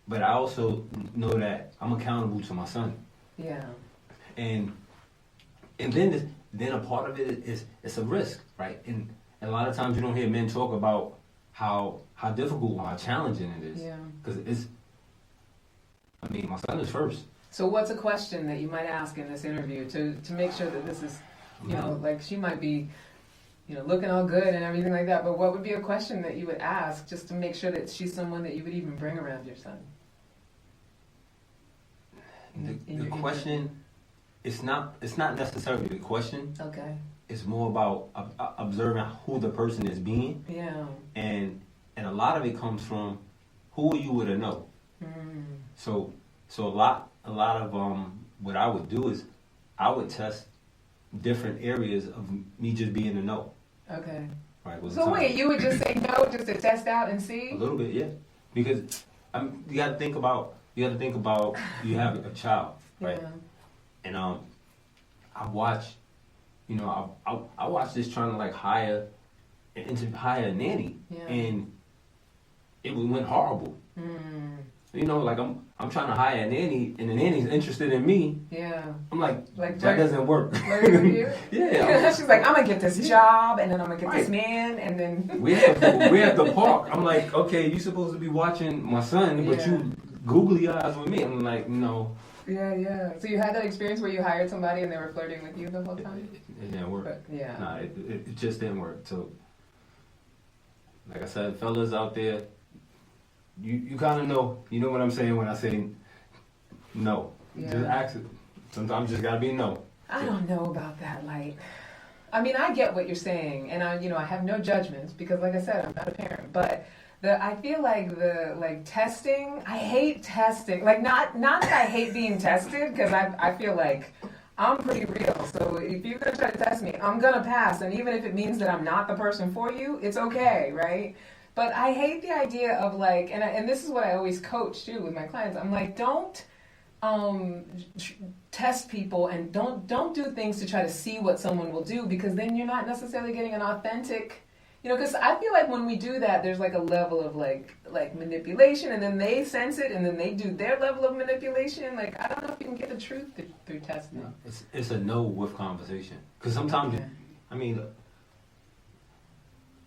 Speaker 2: but I also know that I'm accountable to my son.
Speaker 3: Yeah.
Speaker 2: And then a part of it is it's a risk, right? And a lot of times you don't hear men talk about how difficult or how challenging it is.
Speaker 3: Yeah.
Speaker 2: Because my son is first.
Speaker 3: So what's a question that you might ask in this interview to make sure that this is, you know, like she might be, you know, looking all good and everything like that, but what would be a question that you would ask just to make sure that she's someone that you would even bring around your son?
Speaker 2: The question, it's not necessarily the question.
Speaker 3: Okay. It's
Speaker 2: more about observing who the person is being.
Speaker 3: Yeah.
Speaker 2: And a lot of it comes from who are you with a no. So a lot of what I would do is I would test different areas of me just being a no.
Speaker 3: Okay.
Speaker 2: right? Was
Speaker 3: So wait, you would just say no just to test out and
Speaker 2: a
Speaker 3: see?
Speaker 2: little bit, yeah, because you got to think about you have a child, right?
Speaker 3: Yeah.
Speaker 2: And I watched, I watched this trying to like hire a nanny,
Speaker 3: Yeah.
Speaker 2: and it went horrible.
Speaker 3: Mm.
Speaker 2: Like I'm trying to hire a nanny, and the nanny's interested in me.
Speaker 3: Yeah.
Speaker 2: I'm like
Speaker 3: Like
Speaker 2: that doesn't work.
Speaker 3: Flirting with you?
Speaker 2: Yeah.
Speaker 3: She's like, I'm gonna get this job, and then I'm gonna get this man, and then
Speaker 2: We're at the park. I'm like, okay, you supposed to be watching my son, but
Speaker 3: Yeah.
Speaker 2: you googly eyes with me. I'm like, no.
Speaker 3: Yeah. So you had that experience where you hired somebody and they were flirting with you the whole
Speaker 2: It
Speaker 3: time?
Speaker 2: didn't work.
Speaker 3: But, yeah.
Speaker 2: Nah, it just didn't work. So, like I said, fellas out there, you kind of know. You know what I'm saying when I say no.
Speaker 3: Yeah.
Speaker 2: Just ask it. Sometimes just gotta be no.
Speaker 3: I don't know about that, Lyte. I mean, I get what you're saying, and I have no judgments because, like I said, I'm not a parent. But I feel like testing. I hate testing. Like not that I hate being tested because I feel like I'm pretty real. So if you're gonna try to test me, I'm gonna pass, and even if it means that I'm not the person for you, it's okay, right? But I hate the idea of like, and this is what I always coach too with my clients. I'm like, don't test people and don't do things to try to see what someone will do, because then you're not necessarily getting an authentic, because I feel like when we do that, there's like a level of like manipulation, and then they sense it and then they do their level of manipulation. Like, I don't know if you can get the truth through testing.
Speaker 2: Yeah. It's a no with conversation, because sometimes
Speaker 3: Okay.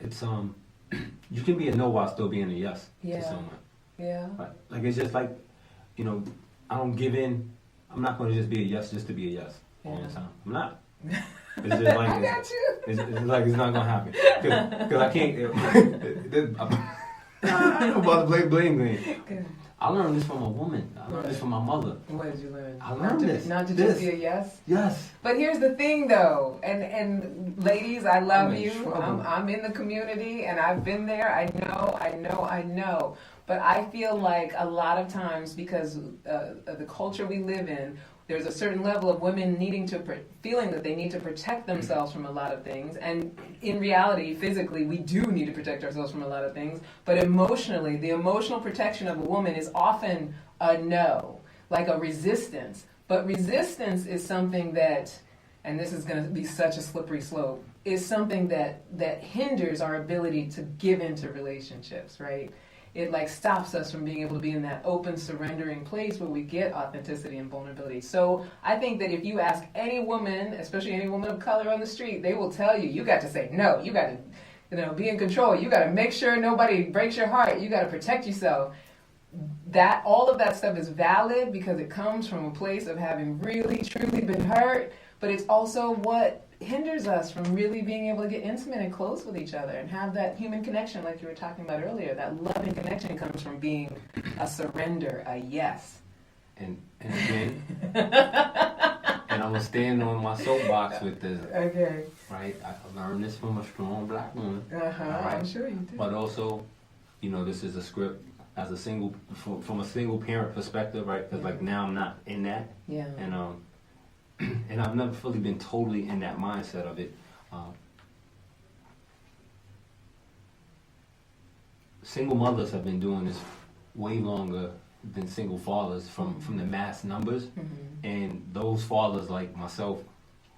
Speaker 2: it's you can be a no while still being a yes
Speaker 3: Yeah.
Speaker 2: to someone.
Speaker 3: Yeah.
Speaker 2: Like it's just like, I don't give in. I'm not going to just be a yes just to be a yes all the
Speaker 3: Yeah.
Speaker 2: time. I'm not. It's just like
Speaker 3: I got you.
Speaker 2: it's like it's not going to happen, because I can't. I'm about to blame game.
Speaker 3: Good.
Speaker 2: I learned this from a woman. I learned this from my mother.
Speaker 3: What did you learn?
Speaker 2: I learned this.
Speaker 3: Not to
Speaker 2: This.
Speaker 3: just be a yes.
Speaker 2: Yes.
Speaker 3: But here's the thing, though, and ladies, I love
Speaker 2: I'm in
Speaker 3: you.
Speaker 2: trouble.
Speaker 3: I'm in the community, and I've been there. I know. But I feel like a lot of times, because of the culture we live in, there's a certain level of women feeling that they need to protect themselves from a lot of things. And in reality, physically, we do need to protect ourselves from a lot of things. But emotionally, the emotional protection of a woman is often a no, like a resistance. But resistance is something that, and this is going to be such a slippery slope, is something that hinders our ability to give into relationships, right? It like stops us from being able to be in that open, surrendering place where we get authenticity and vulnerability. So I think that if you ask any woman, especially any woman of color on the street, they will tell you got to say no. You got to, be in control. You got to make sure nobody breaks your heart. You got to protect yourself. That all of that stuff is valid because it comes from a place of having really, truly been hurt. But it's also what hinders us from really being able to get intimate and close with each other and have that human connection like you were talking about earlier. That loving connection comes from being a surrender, a yes.
Speaker 2: And again, and I'm going to stand on my soapbox with this.
Speaker 3: Okay.
Speaker 2: Right? I learned this from a strong black woman.
Speaker 3: Uh-huh.
Speaker 2: Right?
Speaker 3: I'm sure you did.
Speaker 2: But also, this is a script as from a single parent perspective, right? Because like now I'm not in that.
Speaker 3: Yeah.
Speaker 2: And I've never fully been totally in that mindset of it. Single mothers have been doing this way longer than single fathers from the mass numbers.
Speaker 3: Mm-hmm.
Speaker 2: And those fathers like myself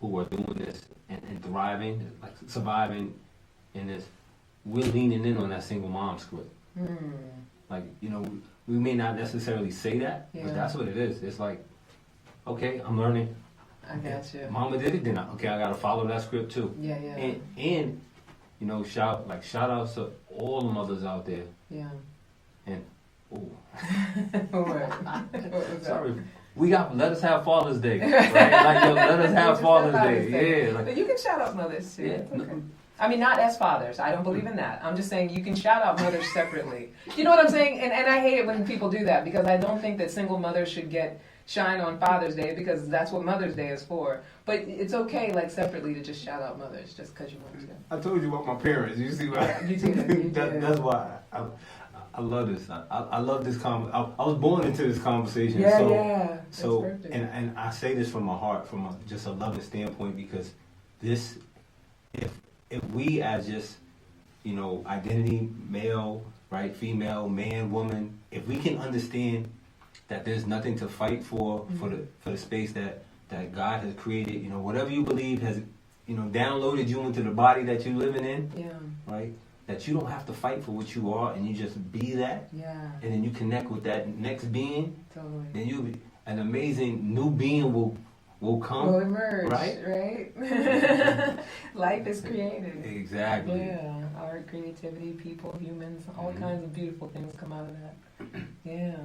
Speaker 2: who are doing this and thriving, like surviving in this, we're leaning in on that single mom script.
Speaker 3: Mm.
Speaker 2: Like, we may not necessarily say that,
Speaker 3: Yeah.
Speaker 2: but that's what it is. It's like, okay, I'm learning.
Speaker 3: I got you.
Speaker 2: Mama did it, then I gotta follow that script too.
Speaker 3: Yeah.
Speaker 2: And shout outs to all the mothers out there.
Speaker 3: Yeah.
Speaker 2: And
Speaker 3: What was that?
Speaker 2: sorry, let us have Father's Day, right? Like, let us have Father's Day. Yeah,
Speaker 3: But you can shout out mothers too.
Speaker 2: Yeah.
Speaker 3: It's okay. I mean, not as fathers. I don't believe in that. I'm just saying you can shout out mothers separately. You know what I'm saying? And I hate it when people do that because I don't think that single mothers should get shine on Father's Day because that's what Mother's Day is for. But it's okay, like separately, to just shout out mothers just because you want to.
Speaker 4: I told you about my parents. You see what?
Speaker 3: You did.
Speaker 2: That's why I love this. I love this I was born into this conversation.
Speaker 3: Yeah,
Speaker 2: so,
Speaker 3: yeah. That's
Speaker 2: So
Speaker 3: perfect.
Speaker 2: and I say this from my heart, from just a loving standpoint, because this, if we as just identity, male, right, female, man, woman. If we can understand that there's nothing to fight for the space that God has created, whatever you believe has, downloaded you into the body that you're living in, right? That you don't have to fight for what you are, and you just be that, and then you connect with that next being.
Speaker 3: Totally.
Speaker 2: Then you'll be an amazing new being will come.
Speaker 3: Will emerge, right? Life is created.
Speaker 2: Exactly.
Speaker 3: Yeah, art, creativity, people, humans, all kinds of beautiful things come out of that. Yeah.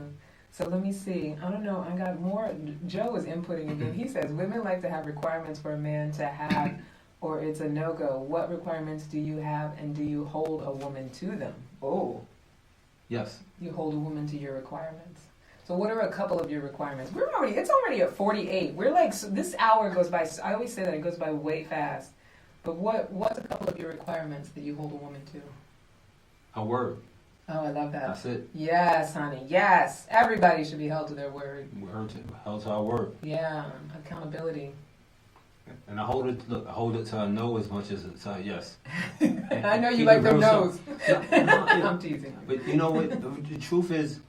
Speaker 3: So let me see. I don't know. I got more. Joe is inputting again. He says women like to have requirements for a man to have, or it's a no-go. What requirements do you have, and do you hold a woman to them? Oh.
Speaker 2: Yes.
Speaker 3: You hold a woman to your requirements. So what are a couple of your requirements? It's already at 48. We're like, so this hour goes by, I always say that it goes by way fast. But what's a couple of your requirements that you hold a woman to?
Speaker 2: A word.
Speaker 3: Oh, I love that.
Speaker 2: That's it.
Speaker 3: Yes, honey. Yes. Everybody should be held to their word.
Speaker 2: Held to our word.
Speaker 3: Yeah. Accountability.
Speaker 2: And I hold it to a no as much as it's a yes.
Speaker 3: I know you like them no's. I'm teasing.
Speaker 2: But you know what? The truth is,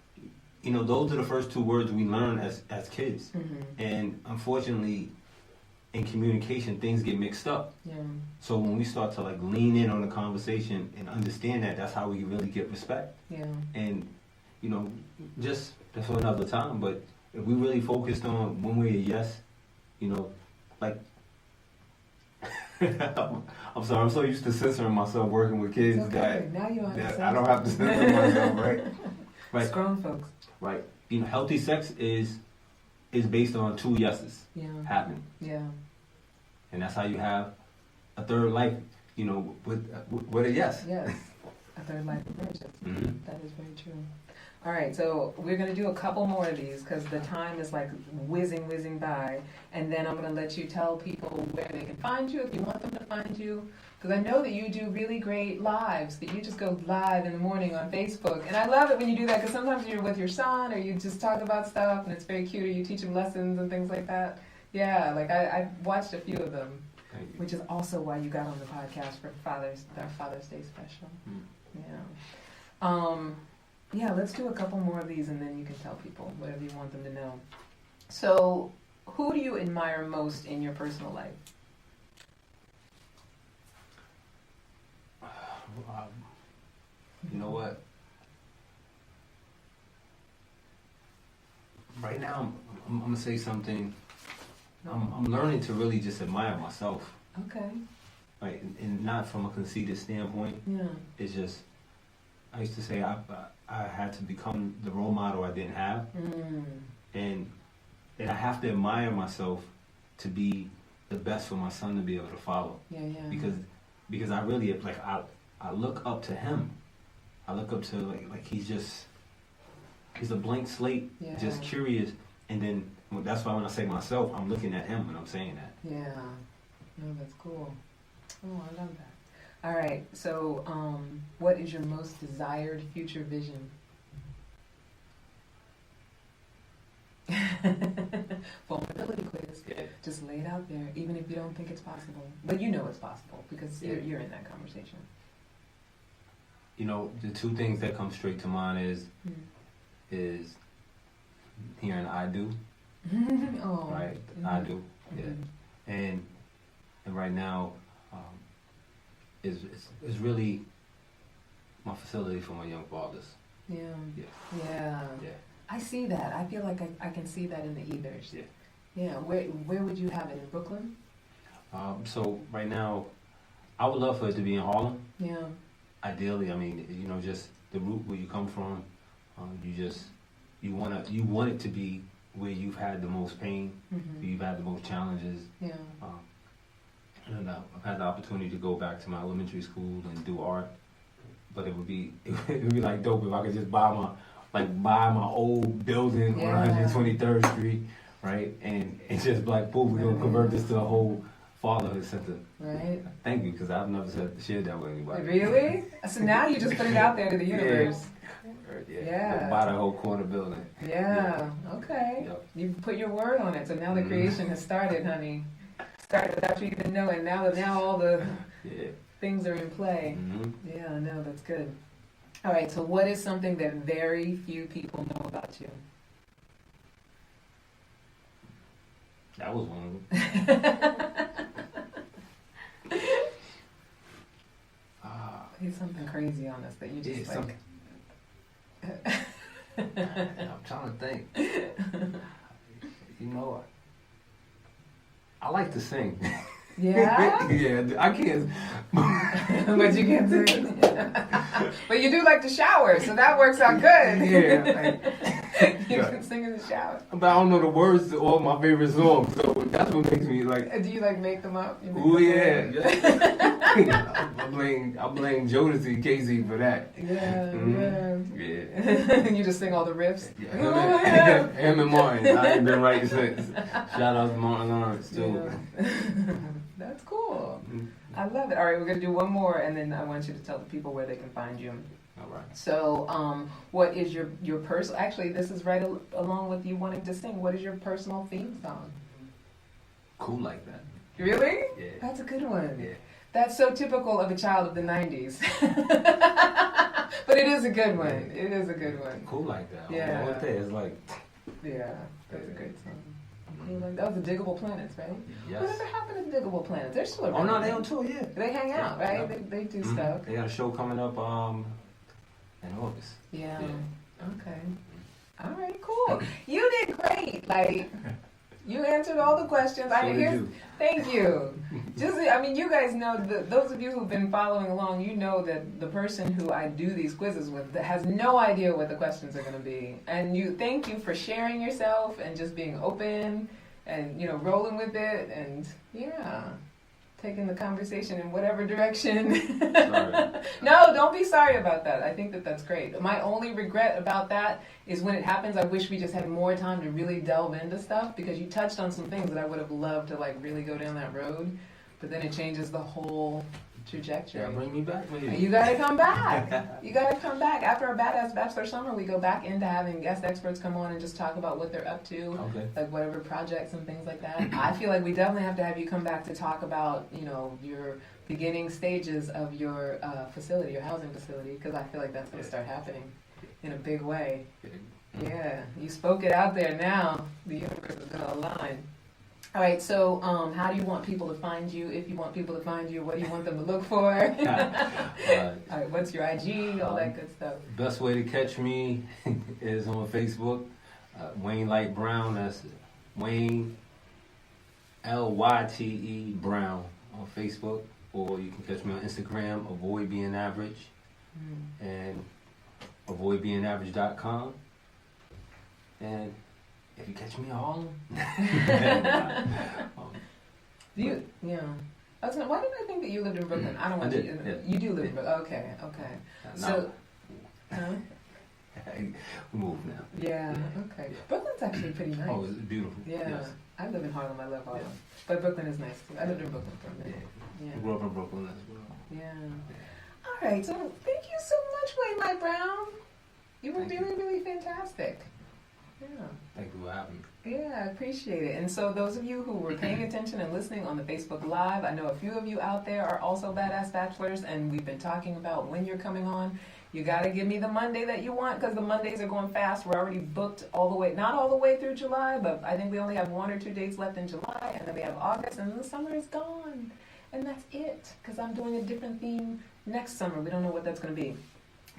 Speaker 2: those are the first two words we learn as kids. And unfortunately, in communication, things get mixed up.
Speaker 3: Yeah.
Speaker 2: So when we start to lean in on the conversation and understand that's how we really get respect.
Speaker 3: Yeah.
Speaker 2: And, just that's for another time. But if we really focused on when we're a yes, I'm sorry, I'm so used to censoring myself working with kids that
Speaker 3: now you
Speaker 2: that I don't have to censor myself, right? Right.
Speaker 3: It's grown folks.
Speaker 2: Right. Healthy sex is based on two yeses happening.
Speaker 3: Yeah.
Speaker 2: And that's how you have a third life, with a yes.
Speaker 3: Yes. A third life emerges.
Speaker 2: Mm-hmm.
Speaker 3: That is very true. All right, so we're going to do a couple more of these because the time is whizzing by. And then I'm going to let you tell people where they can find you if you want them to find you. Because I know that you do really great lives, that you just go live in the morning on Facebook. And I love it when you do that because sometimes you're with your son or you just talk about stuff and it's very cute, or you teach him lessons and things like that. Yeah, I watched a few of them, which is also why you got on the podcast for our Father's Day special. Yeah. Yeah, let's do a couple more of these and then you can tell people whatever you want them to know. So, who do you admire most in your personal life?
Speaker 2: You know what? Right now, I'm going to say something. I'm learning to really just admire myself.
Speaker 3: Okay.
Speaker 2: Right, and not from a conceited standpoint.
Speaker 3: Yeah.
Speaker 2: It's just, I used to say I had to become the role model I didn't have. And I have to admire myself to be the best for my son to be able to follow.
Speaker 3: Yeah.
Speaker 2: Because I really, I look up to him. I look up to he's a blank slate, just curious. And then that's why when I say myself, I'm looking at him when I'm saying that.
Speaker 3: Yeah. No, that's cool. Oh, I love that. All right. So, what is your most desired future vision? Vulnerability quiz.
Speaker 2: Yeah.
Speaker 3: Just lay it out there, even if you don't think it's possible. But you know it's possible because you're in that conversation.
Speaker 2: The two things that come straight to mind is hearing I do.
Speaker 3: Oh.
Speaker 2: Right? I do. Yeah. And right now, is really my facility for my young fathers.
Speaker 3: Yeah. I see that. I feel like I can see that in the ethers. Yeah. Where would you have it, in Brooklyn?
Speaker 2: So right now, I would love for it to be in Harlem.
Speaker 3: Yeah.
Speaker 2: Ideally, just the root where you come from. You want it to be where you've had the most pain, where you've had the most challenges.
Speaker 3: Yeah.
Speaker 2: And I've had the opportunity to go back to my elementary school and do art, but it would be dope if I could just buy my old building on 123rd Street, right? And it's just boom, we're gonna convert this to a whole fatherhood center.
Speaker 3: Right.
Speaker 2: Thank you, because I've never shared that with anybody.
Speaker 3: Really? So now you just put it out there to the universe.
Speaker 2: Yeah. Buy the whole corner building.
Speaker 3: Yeah. Okay.
Speaker 2: Yep.
Speaker 3: You put your word on it, so now the creation has started, honey. Started without you even knowing. Now all the things are in play.
Speaker 2: Mm-hmm.
Speaker 3: Yeah, no, that's good. All right, so what is something that very few people know about you?
Speaker 2: That was one of them.
Speaker 3: He's something crazy on us that you just
Speaker 2: Yeah,
Speaker 3: like.
Speaker 2: I'm trying to think. You know, I like to sing.
Speaker 3: Yeah?
Speaker 2: Yeah, I can't.
Speaker 3: But you can't sing. But you do like to shower, so that works out good.
Speaker 2: Yeah.
Speaker 3: You can sing in the shower.
Speaker 2: But I don't know the words to all my favorite songs, so that's what makes me like.
Speaker 3: Do you like make them up? You make
Speaker 2: Oh
Speaker 3: them
Speaker 2: yeah. I blame Jodeci Casey for that.
Speaker 3: Yeah,
Speaker 2: Mm-hmm.
Speaker 3: yeah. You just sing all the riffs?
Speaker 2: Yeah, him and Martin. I ain't been right since. Shout out to Martin Lawrence too.
Speaker 3: Yeah. That's cool. I love it. All right, we're going to do one more, and then I want you to tell the people where they can find you.
Speaker 2: All right.
Speaker 3: So, what is your personal? Actually, this is right along with you wanting to sing. What is your personal theme song?
Speaker 2: Cool like that.
Speaker 3: Really?
Speaker 2: Yeah.
Speaker 3: That's a good one.
Speaker 2: Yeah.
Speaker 3: That's so typical of a child of the '90s. But it is a good one. It is a good one.
Speaker 2: Cool like that.
Speaker 3: Yeah.
Speaker 2: What that is like.
Speaker 3: Yeah, that's a great song. Cool like that was the Diggable Planets, right?
Speaker 2: Yes.
Speaker 3: Whatever happened to the Diggable Planets? They're still around.
Speaker 2: Oh no, they on tour. Yeah.
Speaker 3: They hang out, right?
Speaker 2: Yeah.
Speaker 3: They do
Speaker 2: Mhm.
Speaker 3: stuff.
Speaker 2: They got a show coming up in August.
Speaker 3: Yeah.
Speaker 2: Yeah.
Speaker 3: Okay. All right. Cool. You did great. Like you answered all the questions.
Speaker 2: So did you.
Speaker 3: Thank you. You guys know those of you who've been following along, you know that the person who I do these quizzes with has no idea what the questions are going to be. And thank you for sharing yourself and just being open and rolling with it and taking the conversation in whatever direction.
Speaker 2: Sorry.
Speaker 3: No, don't be sorry about that. I think that's great. My only regret about that is when it happens, I wish we just had more time to really delve into stuff because you touched on some things that I would have loved to really go down that road, but then it changes the whole trajectory.
Speaker 2: Yeah, bring me back with you.
Speaker 3: You gotta come back. You gotta come back. After our Badass Bachelor summer, we go back into having guest experts come on and just talk about what they're up to,
Speaker 2: Okay.
Speaker 3: like whatever projects and things like that. I feel like we definitely have to have you come back to talk about, your beginning stages of your facility, your housing facility, because I feel like that's gonna start happening in a big way. Yeah, you spoke it out there now. The universe is gonna align. All right, so how do you want people to find you? If you want people to find you, what do you want them to look for? All right, what's your IG, all that good stuff?
Speaker 2: Best way to catch me is on Facebook, Wayne Lyte Brown. That's Wayne Lyte Brown on Facebook, or you can catch me on Instagram. Avoid Being Average, and avoidbeingaverage.com. And if you catch me in Harlem.
Speaker 3: Why did I think that you lived in Brooklyn? I don't want
Speaker 2: I
Speaker 3: you.
Speaker 2: did, yeah.
Speaker 3: You do live in Brooklyn. Okay. So,
Speaker 2: We move now.
Speaker 3: yeah. Okay. Brooklyn's actually pretty nice.
Speaker 2: Oh, it's beautiful.
Speaker 3: Yeah.
Speaker 2: Yes.
Speaker 3: I live in Harlem. I love Harlem.
Speaker 2: Yeah.
Speaker 3: But Brooklyn is nice too. I lived in Brooklyn for a minute.
Speaker 2: I grew up in Brooklyn as well.
Speaker 3: Yeah. All right. So thank you so much, Wayne Lyte Brown. You were
Speaker 2: Thank
Speaker 3: really, really fantastic. Yeah.
Speaker 2: Thank you for having me.
Speaker 3: Yeah, I appreciate it. And so those of you who were paying attention and listening on the Facebook Live, I know a few of you out there are also Badass Bachelors, and we've been talking about when you're coming on. You got to give me the Monday that you want because the Mondays are going fast. We're already booked all the way, not all the way through July, but I think we only have 1 or 2 dates left in July, and then we have August, and then the summer is gone. And that's it because I'm doing a different theme next summer. We don't know what that's going to be.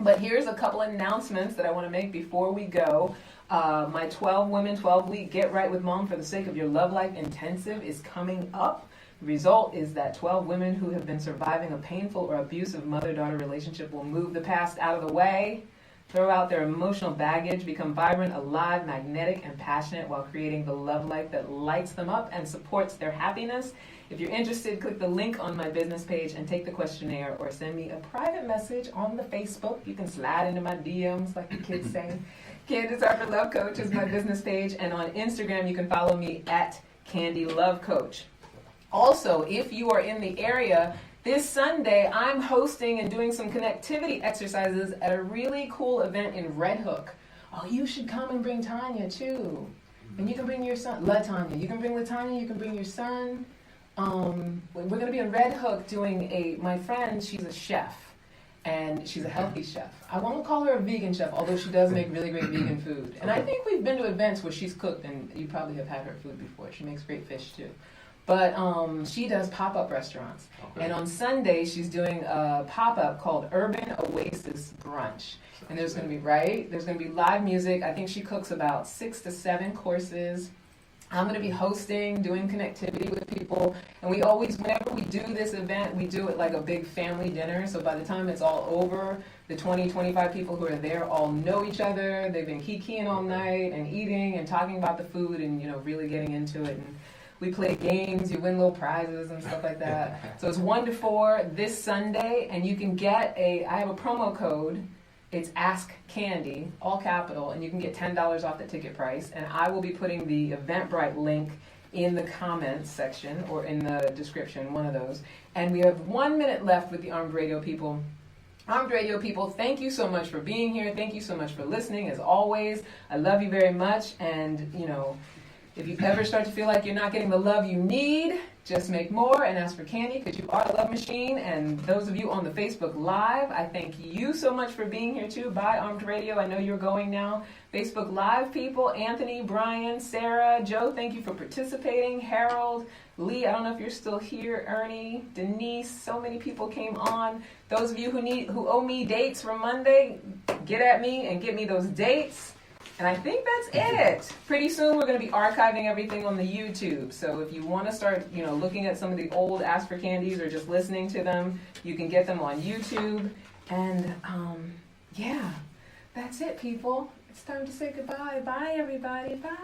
Speaker 3: But here's a couple announcements that I want to make before we go. My 12 Women, 12 Week Get Right with Mom for the Sake of Your Love Life Intensive is coming up. The result is that 12 women who have been surviving a painful or abusive mother-daughter relationship will move the past out of the way, throw out their emotional baggage, become vibrant, alive, magnetic, and passionate while creating the love life that lights them up and supports their happiness. If you're interested, click the link on my business page and take the questionnaire or send me a private message on the Facebook. You can slide into my DMs like the kids say. Candace Harper Love Coach is my business page, and on Instagram you can follow me at Candy Love Coach. Also, if you are in the area, this Sunday I'm hosting and doing some connectivity exercises at a really cool event in Red Hook. Oh, you should come and bring Tanya too. And you can bring your son, LaTanya. You can bring LaTanya, you can bring your son. we're going to be in Red Hook doing my friend, she's a chef. And she's a healthy chef. I won't call her a vegan chef, although she does make really great vegan food. And I think we've been to events where she's cooked, and you probably have had her food before. She makes great fish, too. But she does pop-up restaurants. Okay. And on Sunday, she's doing a pop-up called Urban Oasis Brunch. And there's going to be live music. I think she cooks about 6 to 7 courses. I'm going to be hosting, doing connectivity with people, and we always, whenever we do this event, we do it like a big family dinner, so by the time it's all over, the 20, 25 people who are there all know each other, they've been kikiing all night, and eating, and talking about the food, and, really getting into it, and we play games, you win little prizes and stuff like that. So it's 1 to 4 this Sunday, and you can get I have a promo code. It's Ask Candy, all capital, and you can get $10 off the ticket price. And I will be putting the Eventbrite link in the comments section or in the description, one of those. And we have 1 minute left with the Armed Radio people. Armed Radio people, thank you so much for being here. Thank you so much for listening, as always. I love you very much. And, if you ever start to feel like you're not getting the love you need, just make more and ask for Candy, because you are a love machine. And those of you on the Facebook Live, I thank you so much for being here too. Bye, Armed Radio. I know you're going now. Facebook Live people, Anthony, Brian, Sarah, Joe, thank you for participating. Harold, Lee, I don't know if you're still here. Ernie, Denise, so many people came on. Those of you who owe me dates from Monday, get at me and get me those dates. And I think that's it. Pretty soon we're going to be archiving everything on the YouTube. So if you want to start, looking at some of the old Ask for Candies or just listening to them, you can get them on YouTube. And yeah, that's it, people. It's time to say goodbye. Bye, everybody. Bye.